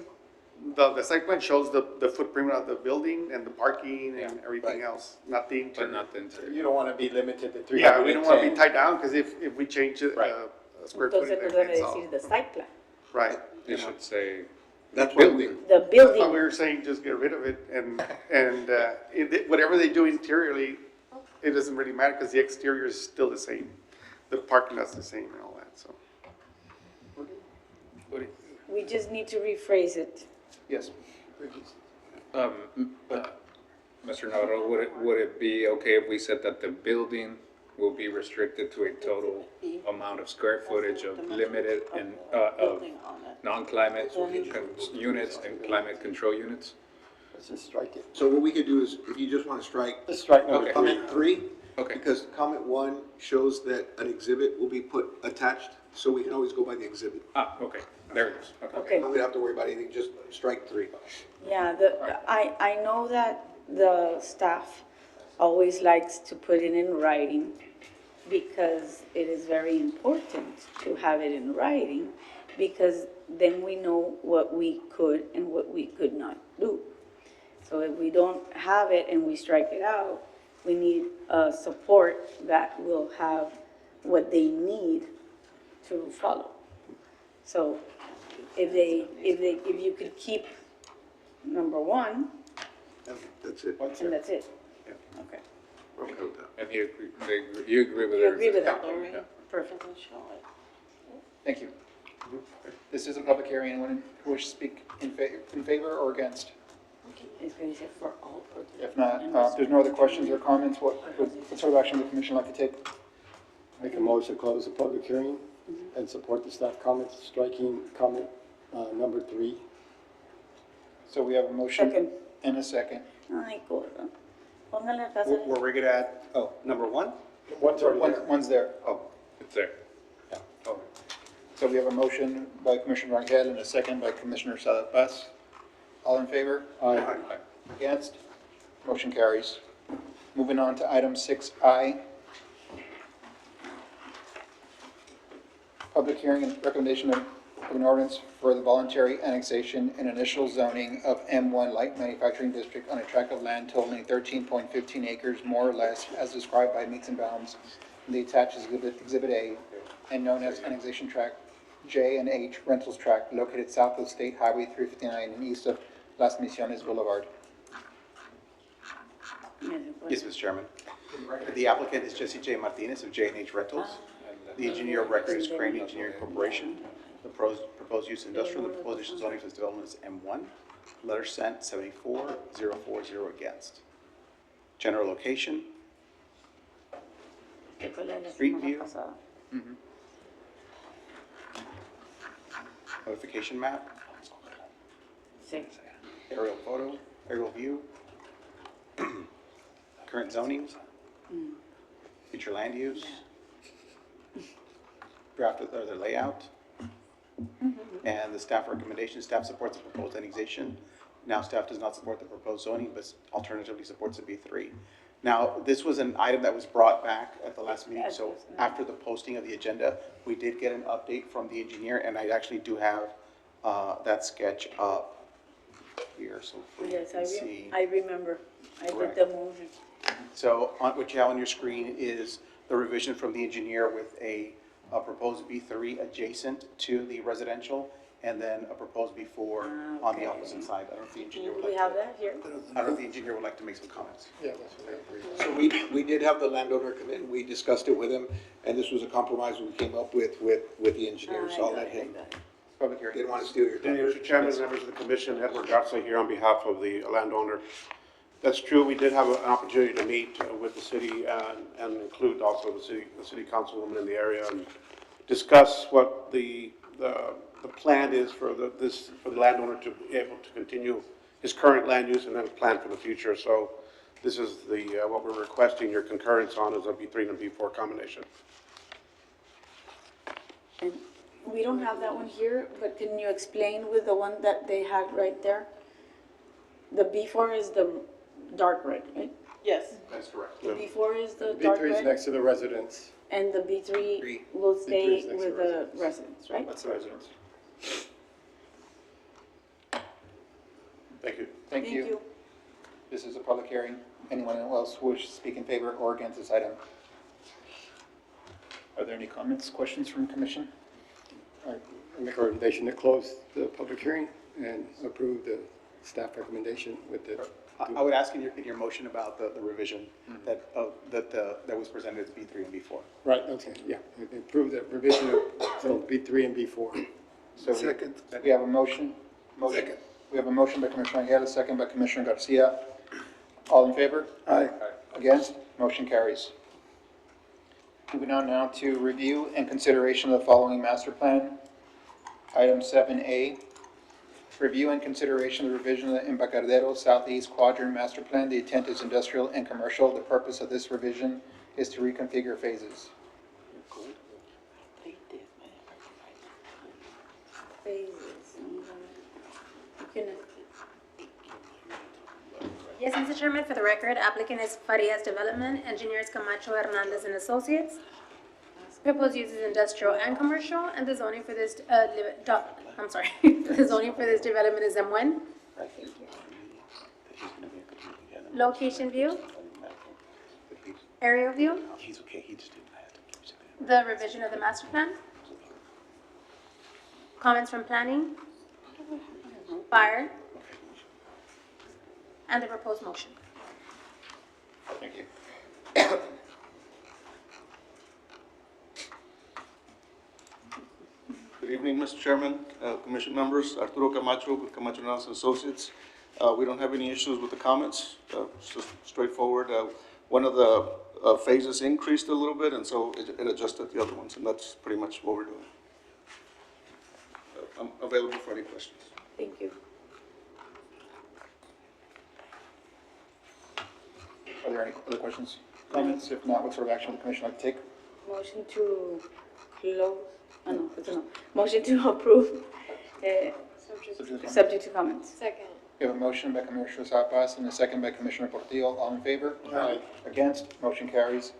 The site plan shows the footprint of the building and the parking and Yeah. everything else, not the But interior. not the interior. You don't want to be limited to 310. Yeah, we don't wanna be tied down, because if we change it, Right. square footage, Entonces no debe it's all, decir the site plan. right. You should say That's why we, The That's why we building, were saying just get rid of it, and whatever they do interiorly, it doesn't really matter, because the exterior is still the same. The parking lot's the same and all that, so. we just need to rephrase it. Yes. Mr. Navarro, would it be okay if we said that the building will be restricted to a total amount of square footage of limited and, of non-climate units and climate control units? Let's just strike it. so what we could do is, if you just want to strike Let's strike number Okay. 3. comment 3, Okay. because comment 1 shows that an exhibit will be put attached, so we can always go by the exhibit. Okay, there it is, okay. Okay. We don't have to worry about anything, just strike 3. Yeah, I know that the staff always likes to put it in writing because it is very important to have it in writing, because then we know what we could and what we could not do. So if we don't have it and we strike it out, we need support that will have what they need to follow. So if you could keep number 1, That's it. and that's it. Yeah. Okay. We're okay with that. And you agree with You agree with everything? that? Yeah. Perfect. Thank you. This is a public hearing. Anyone who wishes to speak in favor or against? It's going to say for all. If not, if there's no other questions or comments, what sort of action would the commission like to take? Make a motion to close the public hearing and support the staff comments, striking comment number 3. So we have a motion Second. and a second. Ay, gordo. Póngale caso. Were we good at, number 1? One's already there. One's there. Oh, It's there. So we have a motion by Commissioner Rangel and a second by Commissioner Salas Paz. All in favor? Aye. Against? Motion carries. Moving on to item 6I. Public hearing and recommendation of an ordinance for the voluntary annexation and initial zoning of M1 Light Manufacturing District on a tract of land totaling 13.15 acres, more or less, as described by Meets and Bounds in the attached Exhibit A, and known as Annexation Tract J and H Rentals Tract, located south of State Highway 359 and east of Las Misiones Boulevard. yes, Mr. Chairman. The applicant is Jesse J. Martinez of J&H Rentals. The engineer of record is Crane Engineering Corporation. The proposed use industrial, the proposed use zoning for this development is M1. Letter sent 74040 against. General location, street view, notification map, aerial photo, aerial view, current zoning, future land use, draft of the layout, and the staff recommendation. Staff supports the proposed annexation. Now, staff does not support the proposed zoning, but alternatively supports the B3. Now, this was an item that was brought back at the last meeting, so after the posting of the agenda, we did get an update from the engineer, and I actually do have that sketch up here, so you Yes, can see. I remember. I did Correct. the motion. So what you have on your screen is the revision from the engineer with a proposed B3 adjacent to the residential, and then a proposed B4 on the opposite side. I don't know if the engineer would We like have to, that here. I don't know if the engineer would like to make some comments. Yeah, that's what I So agree. we did have the landowner come in, we discussed it with him, and this was a compromise we came up with the engineer, so I'll let him. Public hearing. Didn't want to steal your Thank thunder. you, Mr. Chairman, members of the commission, Edward Garza here on behalf of the landowner. That's true, we did have an opportunity to meet with the city and include also the city councilwoman in the area and discuss what the plan is for the landowner to be able to continue his current land use and then plan for the future. So this is what we're requesting your concurrence on is a B3 and B4 combination. And we don't have that one here, but can you explain with the one that they had right there? The B4 is the dark red, right? Yes. That's correct. The B4 is the dark B3 is red, next to the residence. and the B3 will B3 stay is next to with the residents, right? That's the residence. Thank you. Thank you. This is a public hearing. Anyone else who wishes to speak in favor or against this item? Are there any comments, questions from commission? I make a recommendation to close the public hearing and approve the staff recommendation with the. I would ask in your motion about the revision that was presented as B3 and B4. Right, okay, yeah, approve the revision of so B3 and B4. So Second. we have a motion. Second. We have a motion by Commissioner Rangel, a second by Commissioner Garcia. All in favor? Aye. Against? Motion carries. Moving on now to review and consideration of the following master plan. Item 7A, review and consideration of the revision of the Embarcadero Southeast Quadrant Master Plan. The intent is industrial and commercial. The purpose of this revision is to reconfigure phases. Phases. You can, Yes, Mr. Chairman, for the record, applicant is Farias Development, engineers Camacho Hernandez and Associates. Proposed use is industrial and commercial, and the zoning for this, the zoning for this development is M1. Location view, aerial view, He's okay, he just didn't have to keep saying the revision of the master plan. Comments from planning, fire, and the proposed motion. Thank you. evening, Mr. Chairman, Commission members. Arturo Camacho with Camacho Nelson Associates. We don't have any issues with the comments. It's just straightforward. One of the phases increased a little bit, and so it adjusted the other ones, and that's pretty much what we're doing. I'm available for any questions. Thank you. Are there any other questions, comments? If not, what sort of action would the commission like to take? Motion to close, no, it's a no. Motion to approve, subject to comments. Second. We have a motion by Commissioner Zappas and a second by Commissioner Portillo. All in favor? Aye. Against? Motion carries.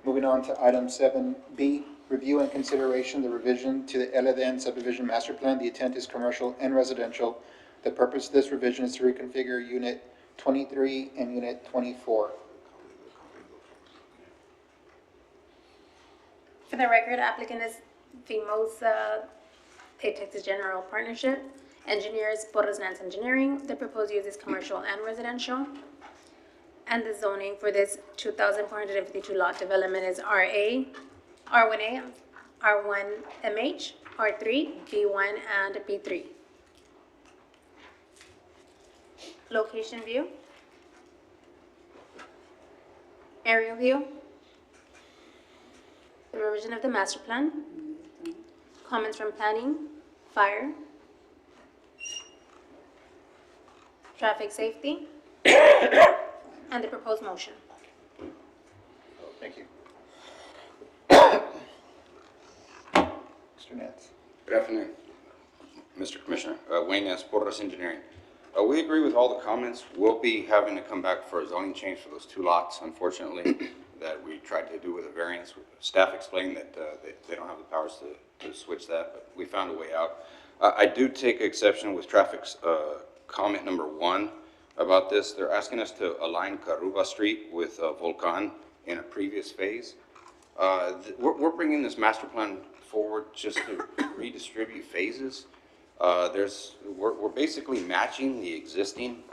Moving on to item 7B, review and consideration the revision to the LDN subdivision master plan. The intent is commercial and residential. The purpose of this revision is to reconfigure Unit 23 and Unit 24. For the record, applicant is Fimosa Texas General Partnership. Engineers, Porras Nance Engineering. The proposed use is commercial and residential. And the zoning for this 2,452 lot development is RA, R1A, R1MH, R3, B1, and B3. Location view. Aerial view. The revision of the master plan. Comments from planning, fire, traffic safety, and the proposed motion. Thank you. Mr. Nance. Good afternoon, Mr. Commissioner. Wayne Nance, Porras Engineering. We agree with all the comments. We'll be having to come back for a zoning change for those two lots, unfortunately, that we tried to do with a variance. Staff explained that they don't have the powers to switch that, but we found a way out. I do take exception with traffic's comment number 1 about this. They're asking us to align Caruba Street with Volcan in a previous phase. We're bringing this master plan forward just to redistribute phases. We're basically matching the existing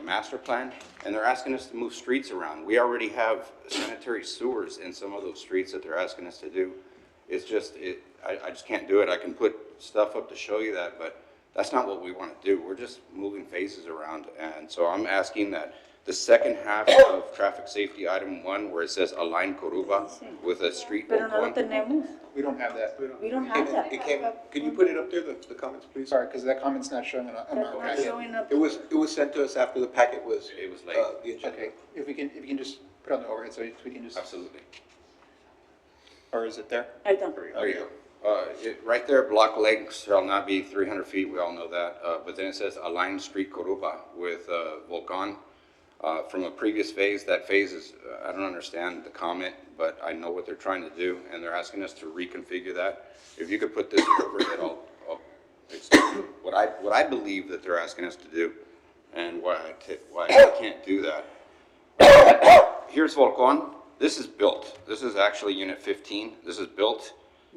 master plan, and they're asking us to move streets around. We already have sanitary sewers in some of those streets that they're asking us to do. It's just, I just can't do it. I can put stuff up to show you that, but that's not what we want to do. We're just moving phases around, and so I'm asking that the second half of traffic safety item 1, where it says align Coruba with a street. Pero no lo tenemos. We don't have that. We don't have that. Can you put it up there, the comments, please? Sorry, because that comment's not showing on our That's not packet. showing up. It was sent to us after the packet was. It was late. The agenda. Okay, if you can just put on the overhead so we can just, Absolutely. or is it there? Ahí está. There you go. Right there, block length shall not be 300 feet, we all know that. But then it says align street Coruba with Volcan. From a previous phase, that phase is, I don't understand the comment, but I know what they're trying to do, and they're asking us to reconfigure that. If you could put this over that, I'll explain what I believe that they're asking us to do, and why I can't do that. Here's Volcan. This is built. This is actually Unit 15. This is built.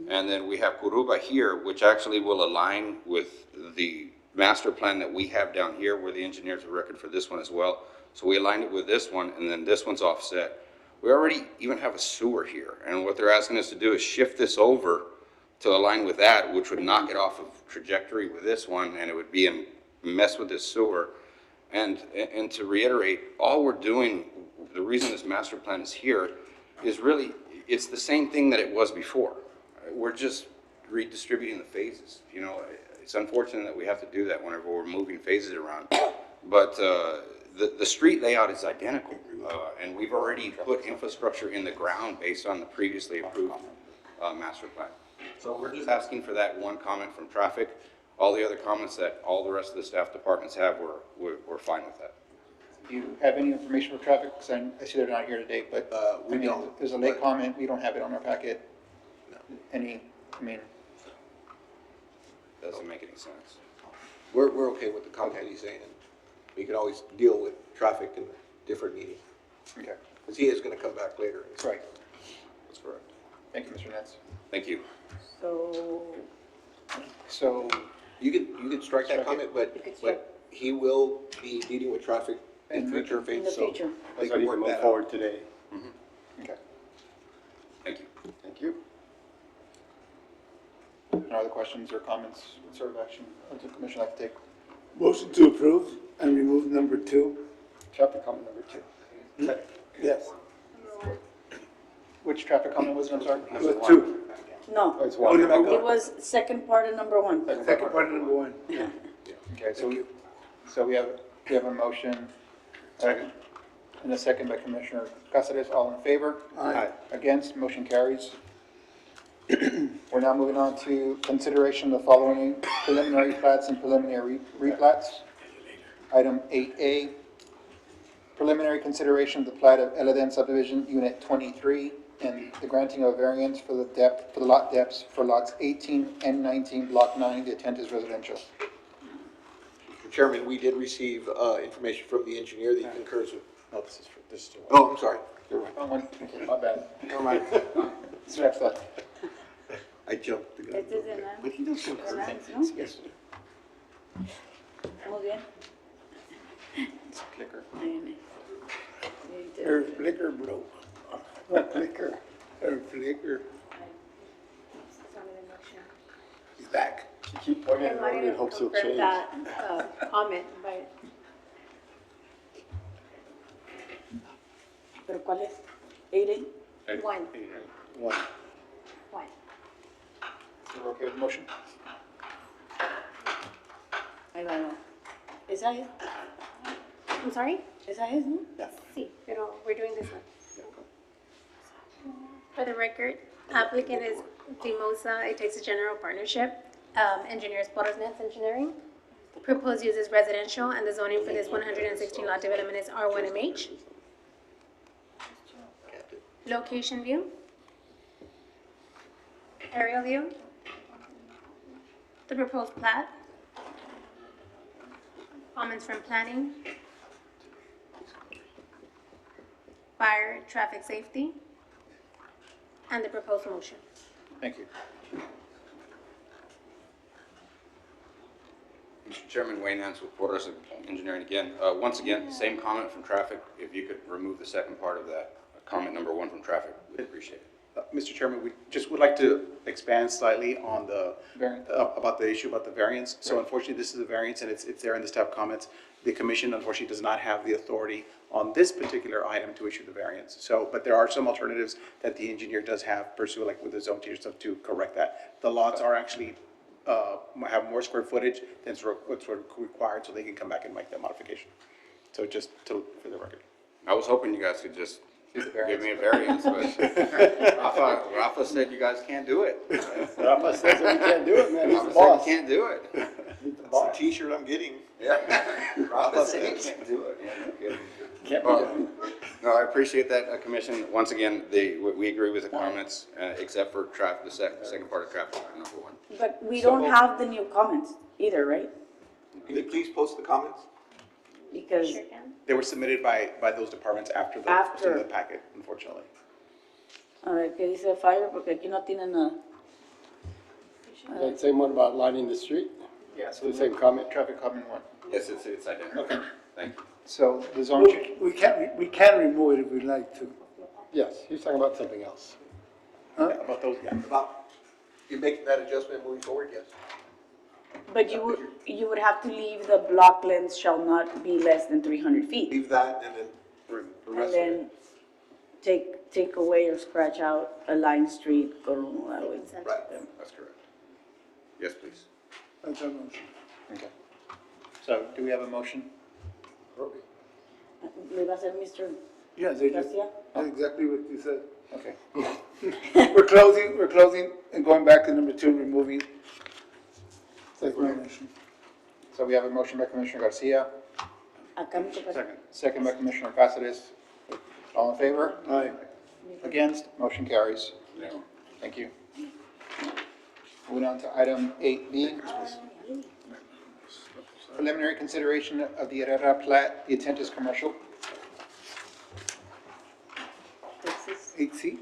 And then we have Coruba here, which actually will align with the master plan that we have down here, where the engineers have record for this one as well. So we aligned it with this one, and then this one's offset. We already even have a sewer here, and what they're asking us to do is shift this over to align with that, which would knock it off of trajectory with this one, and it would be a mess with this sewer. And to reiterate, all we're doing, the reason this master plan is here, is really, it's the same thing that it was before. We're just redistributing the phases. You know, it's unfortunate that we have to do that whenever we're moving phases around, but the street layout is identical, and we've already put infrastructure in the ground based on the previously approved master plan. So we're just asking for that one comment from traffic. All the other comments that all the rest of the staff departments have, we're fine with that. Do you have any information for traffic? Because I see they're not here today, but We don't. There's a late comment, we don't have it on our packet. Doesn't make any sense. We're okay with the comment he's saying. We can always deal with traffic in a different meeting. Okay. Because he is going to come back later. That's right. That's correct. Thank you, Mr. Nance. Thank you. So You can strike that comment, but he will be dealing with traffic in future In the phases, so future. they can work that out. forward today. Okay. Thank you. Thank you. no other questions or comments, what sort of action would the commission like to take? Motion to approve and remove number 2. Traffic comment number 2. Yes. Which traffic comment was it, I'm sorry? Number 2. No, Oh, it's Oh, one. number it 1. was second part of number 1. Second part of number 1. Okay, so we have a motion. And a second by Commissioner Caceres, all in favor? Aye. Against, motion carries. We're now moving on to consideration of the following preliminary plats and preliminary replats. Item 8A, preliminary consideration of the plat of Eladen subdivision, Unit 23, and the granting of variance for the lot depths for lots 18 and 19, Block 9, the intent is residential. Mr. Chairman, we did receive information from the engineer that he concurs with. No, this is. Oh, I'm sorry. You're right. My bad. Never mind. Scratch that. I jumped the gun. Este es de But he does concur. Nance, ¿no? Yes. Muy bien. Clicker. Her flicker broke. Flicker. Her flicker. He's back. You keep pointing at it and hopes it'll change. Comment, but ¿Pero cuál es? 8A? one. One. You're okay with the motion? Ahí va, ahí va. ¿Esa es? I'm sorry? ¿Esa es, no? Sí, pero we're doing this one. For the record, applicant is Mimosa, it takes a general partnership. Engineers Porras Nance Engineering. Proposed use is residential and the zoning for this 116 lot development is R1MH. Location view. Aerial view. The proposed plat. Comments from planning. Fire, traffic safety. And the proposed motion. Thank you. Mr. Chairman, Wayne Nance with Porter's Engineering again. Once again, same comment from traffic. If you could remove the second part of that, comment number 1 from traffic, we'd appreciate it. Mr. Chairman, we just would like to expand slightly on the, Variance. about the issue about the variance. So unfortunately, this is a variance and it's there in the staff comments. The commission unfortunately does not have the authority on this particular item to issue the variance. So, but there are some alternatives that the engineer does have pursue, like with the zone change stuff, to correct that. The lots are actually, have more square footage than what's required, so they can come back and make that modification. So just for the record. I was hoping you guys could just the give me a variance, but Rafa said you guys can't do it. Rafa says that we can't do it, man. He's the Rafa said boss. you can't do it. That's the t-shirt I'm getting. Yeah. Rafa said you can't do it. Yeah, no kidding. Can't be Well, done. No, I appreciate that, Commission. Once again, we agree with the comments, except for traffic, the second part of traffic, number 1. But we don't have the new comments either, right? Can you please post the comments? Because Sure can. They were submitted by those departments after After. the packet, unfortunately. a ver qué dice Fire, porque aquí no tiene nada. That same one about lining the street? Yeah, so The same comment? Traffic comment 1. Yes, it's identical. Okay. Thank you. So the zone change. We can remove it if we'd like to. Yes, he's talking about something else. Yeah, about those, yeah. About, you making that adjustment moving forward, yes. But you would have to leave the block length shall not be less than 300 feet. Leave that and then the And rest of it. then take away or scratch out a line street, go that way. Right. That's correct. Yes, please. That's our motion. Okay. So do we have a motion? Le va a hacer Mr. Yeah, they just, Garcia? that's exactly what you said. Okay. We're closing and going back to number 2, removing. That's my motion. So we have a motion by Commissioner Garcia, Acá me toca. second by Commissioner Caceres. All in favor? Aye. Against? Motion carries. Thank you. Moving on to item 8B. Preliminary consideration of the Herrera plat. The intent is commercial. 8C?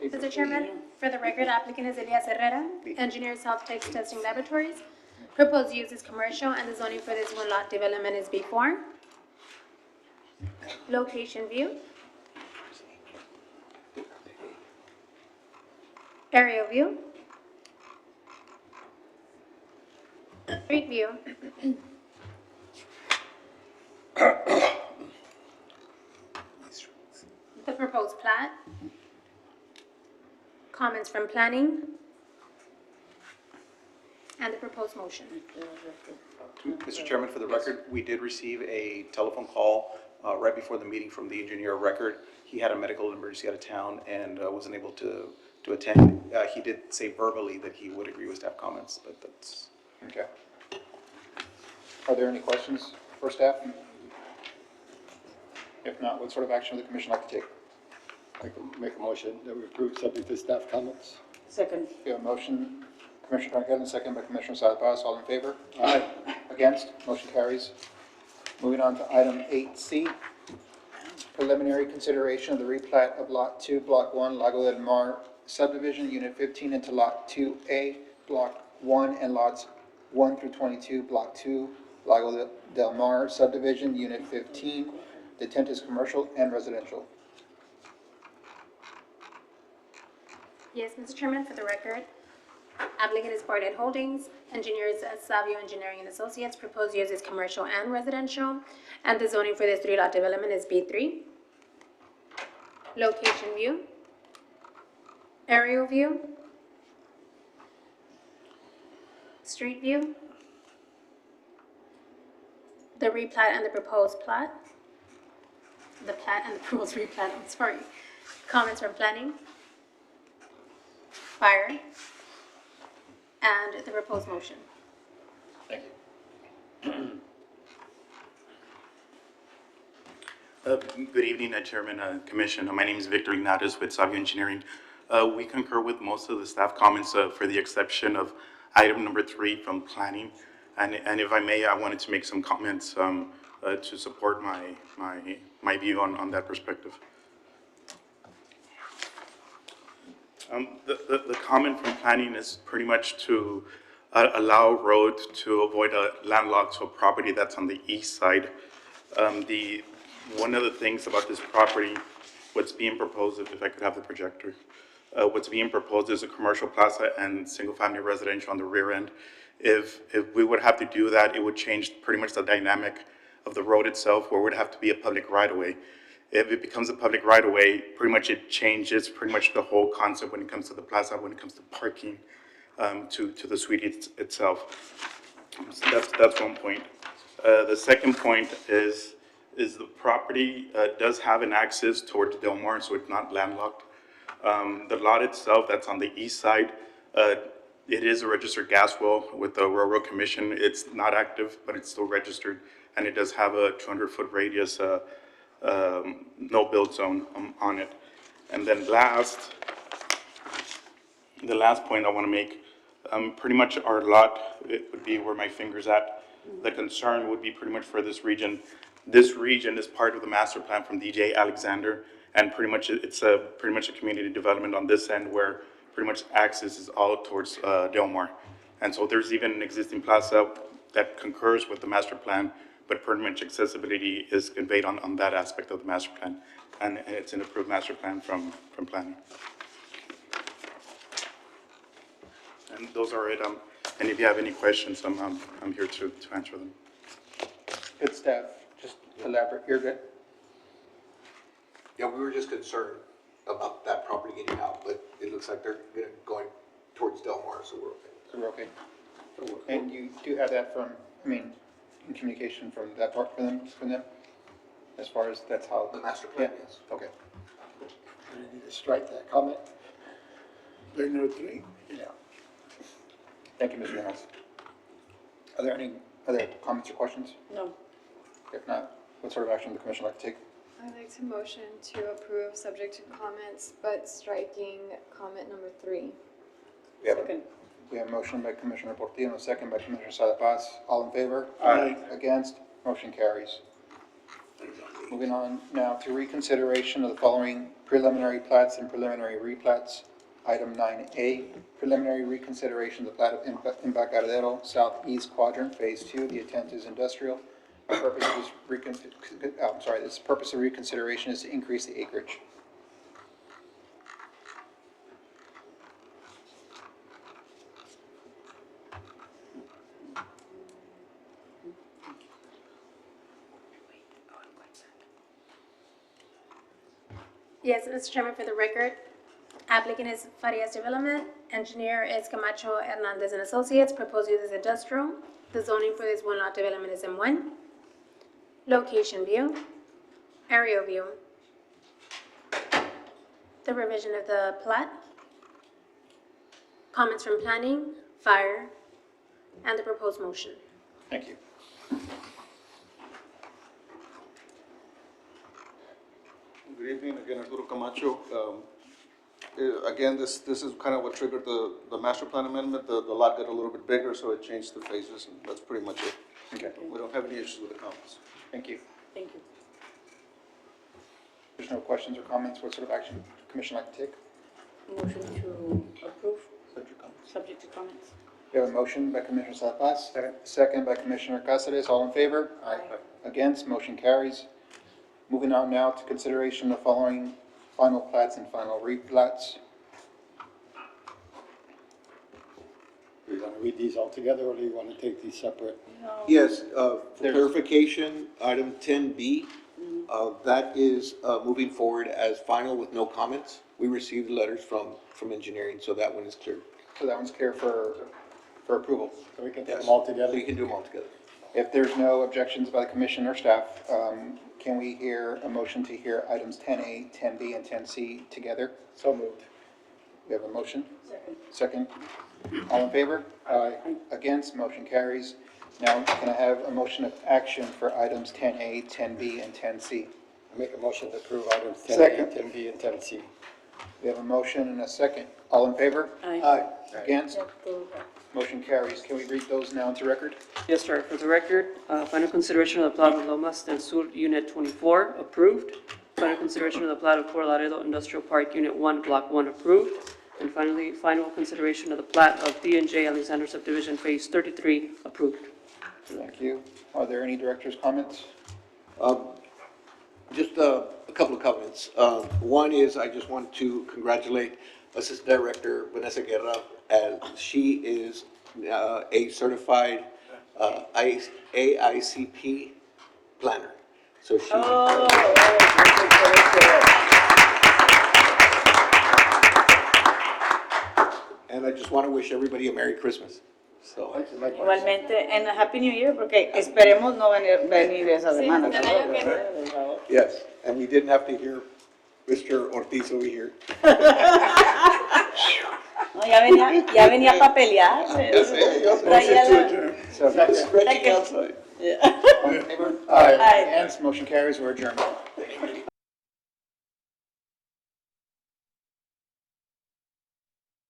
Mr. Chairman, for the record, applicant is Elias Herrera, Engineers Health Techs Testing Laboratories. Proposed use is commercial and the zoning for this 1 lot development is B4. Location view. Aerial view. Street view. The proposed plat. Comments from planning. And the proposed motion. Mr. Chairman, for the record, we did receive a telephone call right before the meeting from the engineer of record. He had a medical emergency out of town and wasn't able to attend. He did say verbally that he would agree with staff comments, but that's. Okay. Are there any questions for staff? If not, what sort of action would the commission like to take? Make a motion that we approve subject to staff comments. Second. We have a motion, Commissioner Tranquillo, second by Commissioner Sala Paz. All in favor? Aye. Against? Motion carries. Moving on to item 8C, preliminary consideration of the replat of Lot 2, Block 1, Lago del Mar subdivision, Unit 15, into Lot 2A, Block 1, and Lots 1 through 22, Block 2, Lago del Mar subdivision, Unit 15. The intent is commercial and residential. Yes, Mr. Chairman, for the record, applicant is Barnett Holdings, engineers Savio Engineering and Associates, proposed use is commercial and residential, and the zoning for this 3-lot development is B3. Location view, aerial view, street view, the replat and the proposed plat, the plat and the proposed replat, I'm sorry. Comments from planning, fire, and the proposed motion. Thank you. Good evening, Chairman, Commission. My name is Victor Linares with Savio Engineering. We concur with most of the staff comments for the exception of item number 3 from planning. And if I may, I wanted to make some comments to support my view on that perspective. The comment from planning is pretty much to allow road to avoid a landlocked property that's on the east side. One of the things about this property, what's being proposed, if I could have the projector, what's being proposed is a commercial plaza and single-family residential on the rear end. If we would have to do that, it would change pretty much the dynamic of the road itself, where it would have to be a public right-of-way. If it becomes a public right-of-way, pretty much it changes pretty much the whole concept when it comes to the plaza, when it comes to parking, to the suite itself. So that's one point. The second point is the property does have an access towards Del Mar, so it's not landlocked. The lot itself that's on the east side, it is a registered gas well with the Railroad Commission. It's not active, but it's still registered, and it does have a 200-foot radius no build zone on it. And then the last point I want to make, pretty much our lot, it would be where my finger's at. The concern would be pretty much for this region. This region is part of the master plan from DJ Alexander, and pretty much it's pretty much a community development on this end where pretty much access is all towards Del Mar. And so there's even an existing plaza that concurs with the master plan, but pretty much accessibility is conveyed on that aspect of the master plan. And it's an approved master plan from planning. And those are it. And if you have any questions, I'm here to answer them. Good staff, just elaborate, you're good? Yeah, we were just concerned about that property getting out, but it looks like they're going towards Del Mar, so we're okay. So we're okay. And you do have that from, in communication from that part from them? As far as that's how? The master plan, Yeah. yes. Okay. I need to strike that comment. They're no 3. Yeah. Thank you, Mr. Reynolds. Are there any other comments or questions? No. If not, what sort of action would the commission like to take? I'd like to motion to approve subject to comments, but striking comment number 3. We have a motion by Commissioner Portillo, a second by Commissioner Sala Paz. All in favor? Aye. Against? Motion carries. Moving on now to reconsideration of the following preliminary plats and preliminary replats. Item 9A, preliminary reconsideration of the plat of Embarcadero Southeast Quadrant, Phase 2. The intent is industrial. The purpose of this purpose of reconsideration is to increase the acreage. Yes, Mr. Chairman, for the record, applicant is Farias Development, engineer is Camacho Hernandez and Associates, proposed use is industrial. The zoning for this one lot development is M1. Location view, aerial view. The revision of the plat. Comments from planning, fire, and the proposed motion. Thank you. Good evening, again, Arturo Camacho. Again, this is kind of what triggered the master plan amendment. The lot got a little bit bigger, so it changed the phases, and that's pretty much it. Okay. We don't have any issues with the comments. Thank you. Thank you. There's no questions or comments. What sort of action would the commission like to take? Motion to approve, subject to comments. We have a motion by Commissioner Salazar. Second by Commissioner Cáceres. All in favor? Aye. Against, motion carries. Moving on now to consideration of following final plats and final replats. Do you want to read these all together, or do you want to take these separate? Yes, for clarification, item 10B, that is moving forward as final with no comments. We received letters from engineering, so that one is clear. So that one's clear for approval. So we can take them all together? So you can do them all together. If there's no objections by the commission or staff, can we hear a motion to hear items 10A, 10B, and 10C together? So moved. We have a motion? Second. All in favor? Aye. Against, motion carries. Now, can I have a motion of action for items 10A, 10B, and 10C? I make a motion to approve items 10A, Second. 10B, and 10C. We have a motion and a second. All in favor? Aye. Against? Motion carries. Can we read those now into record? Yes, sir. For the record, final consideration of the plat of Lomas del Sur, Unit 24, approved. Final consideration of the plat of Fort Laredo Industrial Park, Unit 1, Block 1, approved. And finally, final consideration of the plat of D&J Alexander Subdivision, Phase 33, approved. Thank you. Are there any director's comments? Just a couple of comments. One is I just want to congratulate Assistant Director Vanessa Guerra, as she is a certified AICP planner. So she. And I just want to wish everybody a Merry Christmas. So. Igualmente, and a Happy New Year, porque esperemos no venir esa semana. Yes, and we didn't have to hear Mr. Ortiz over here. No, ya venía para pelear. Stretching outside. All in favor? Aye. Against, motion carries. We're adjourned.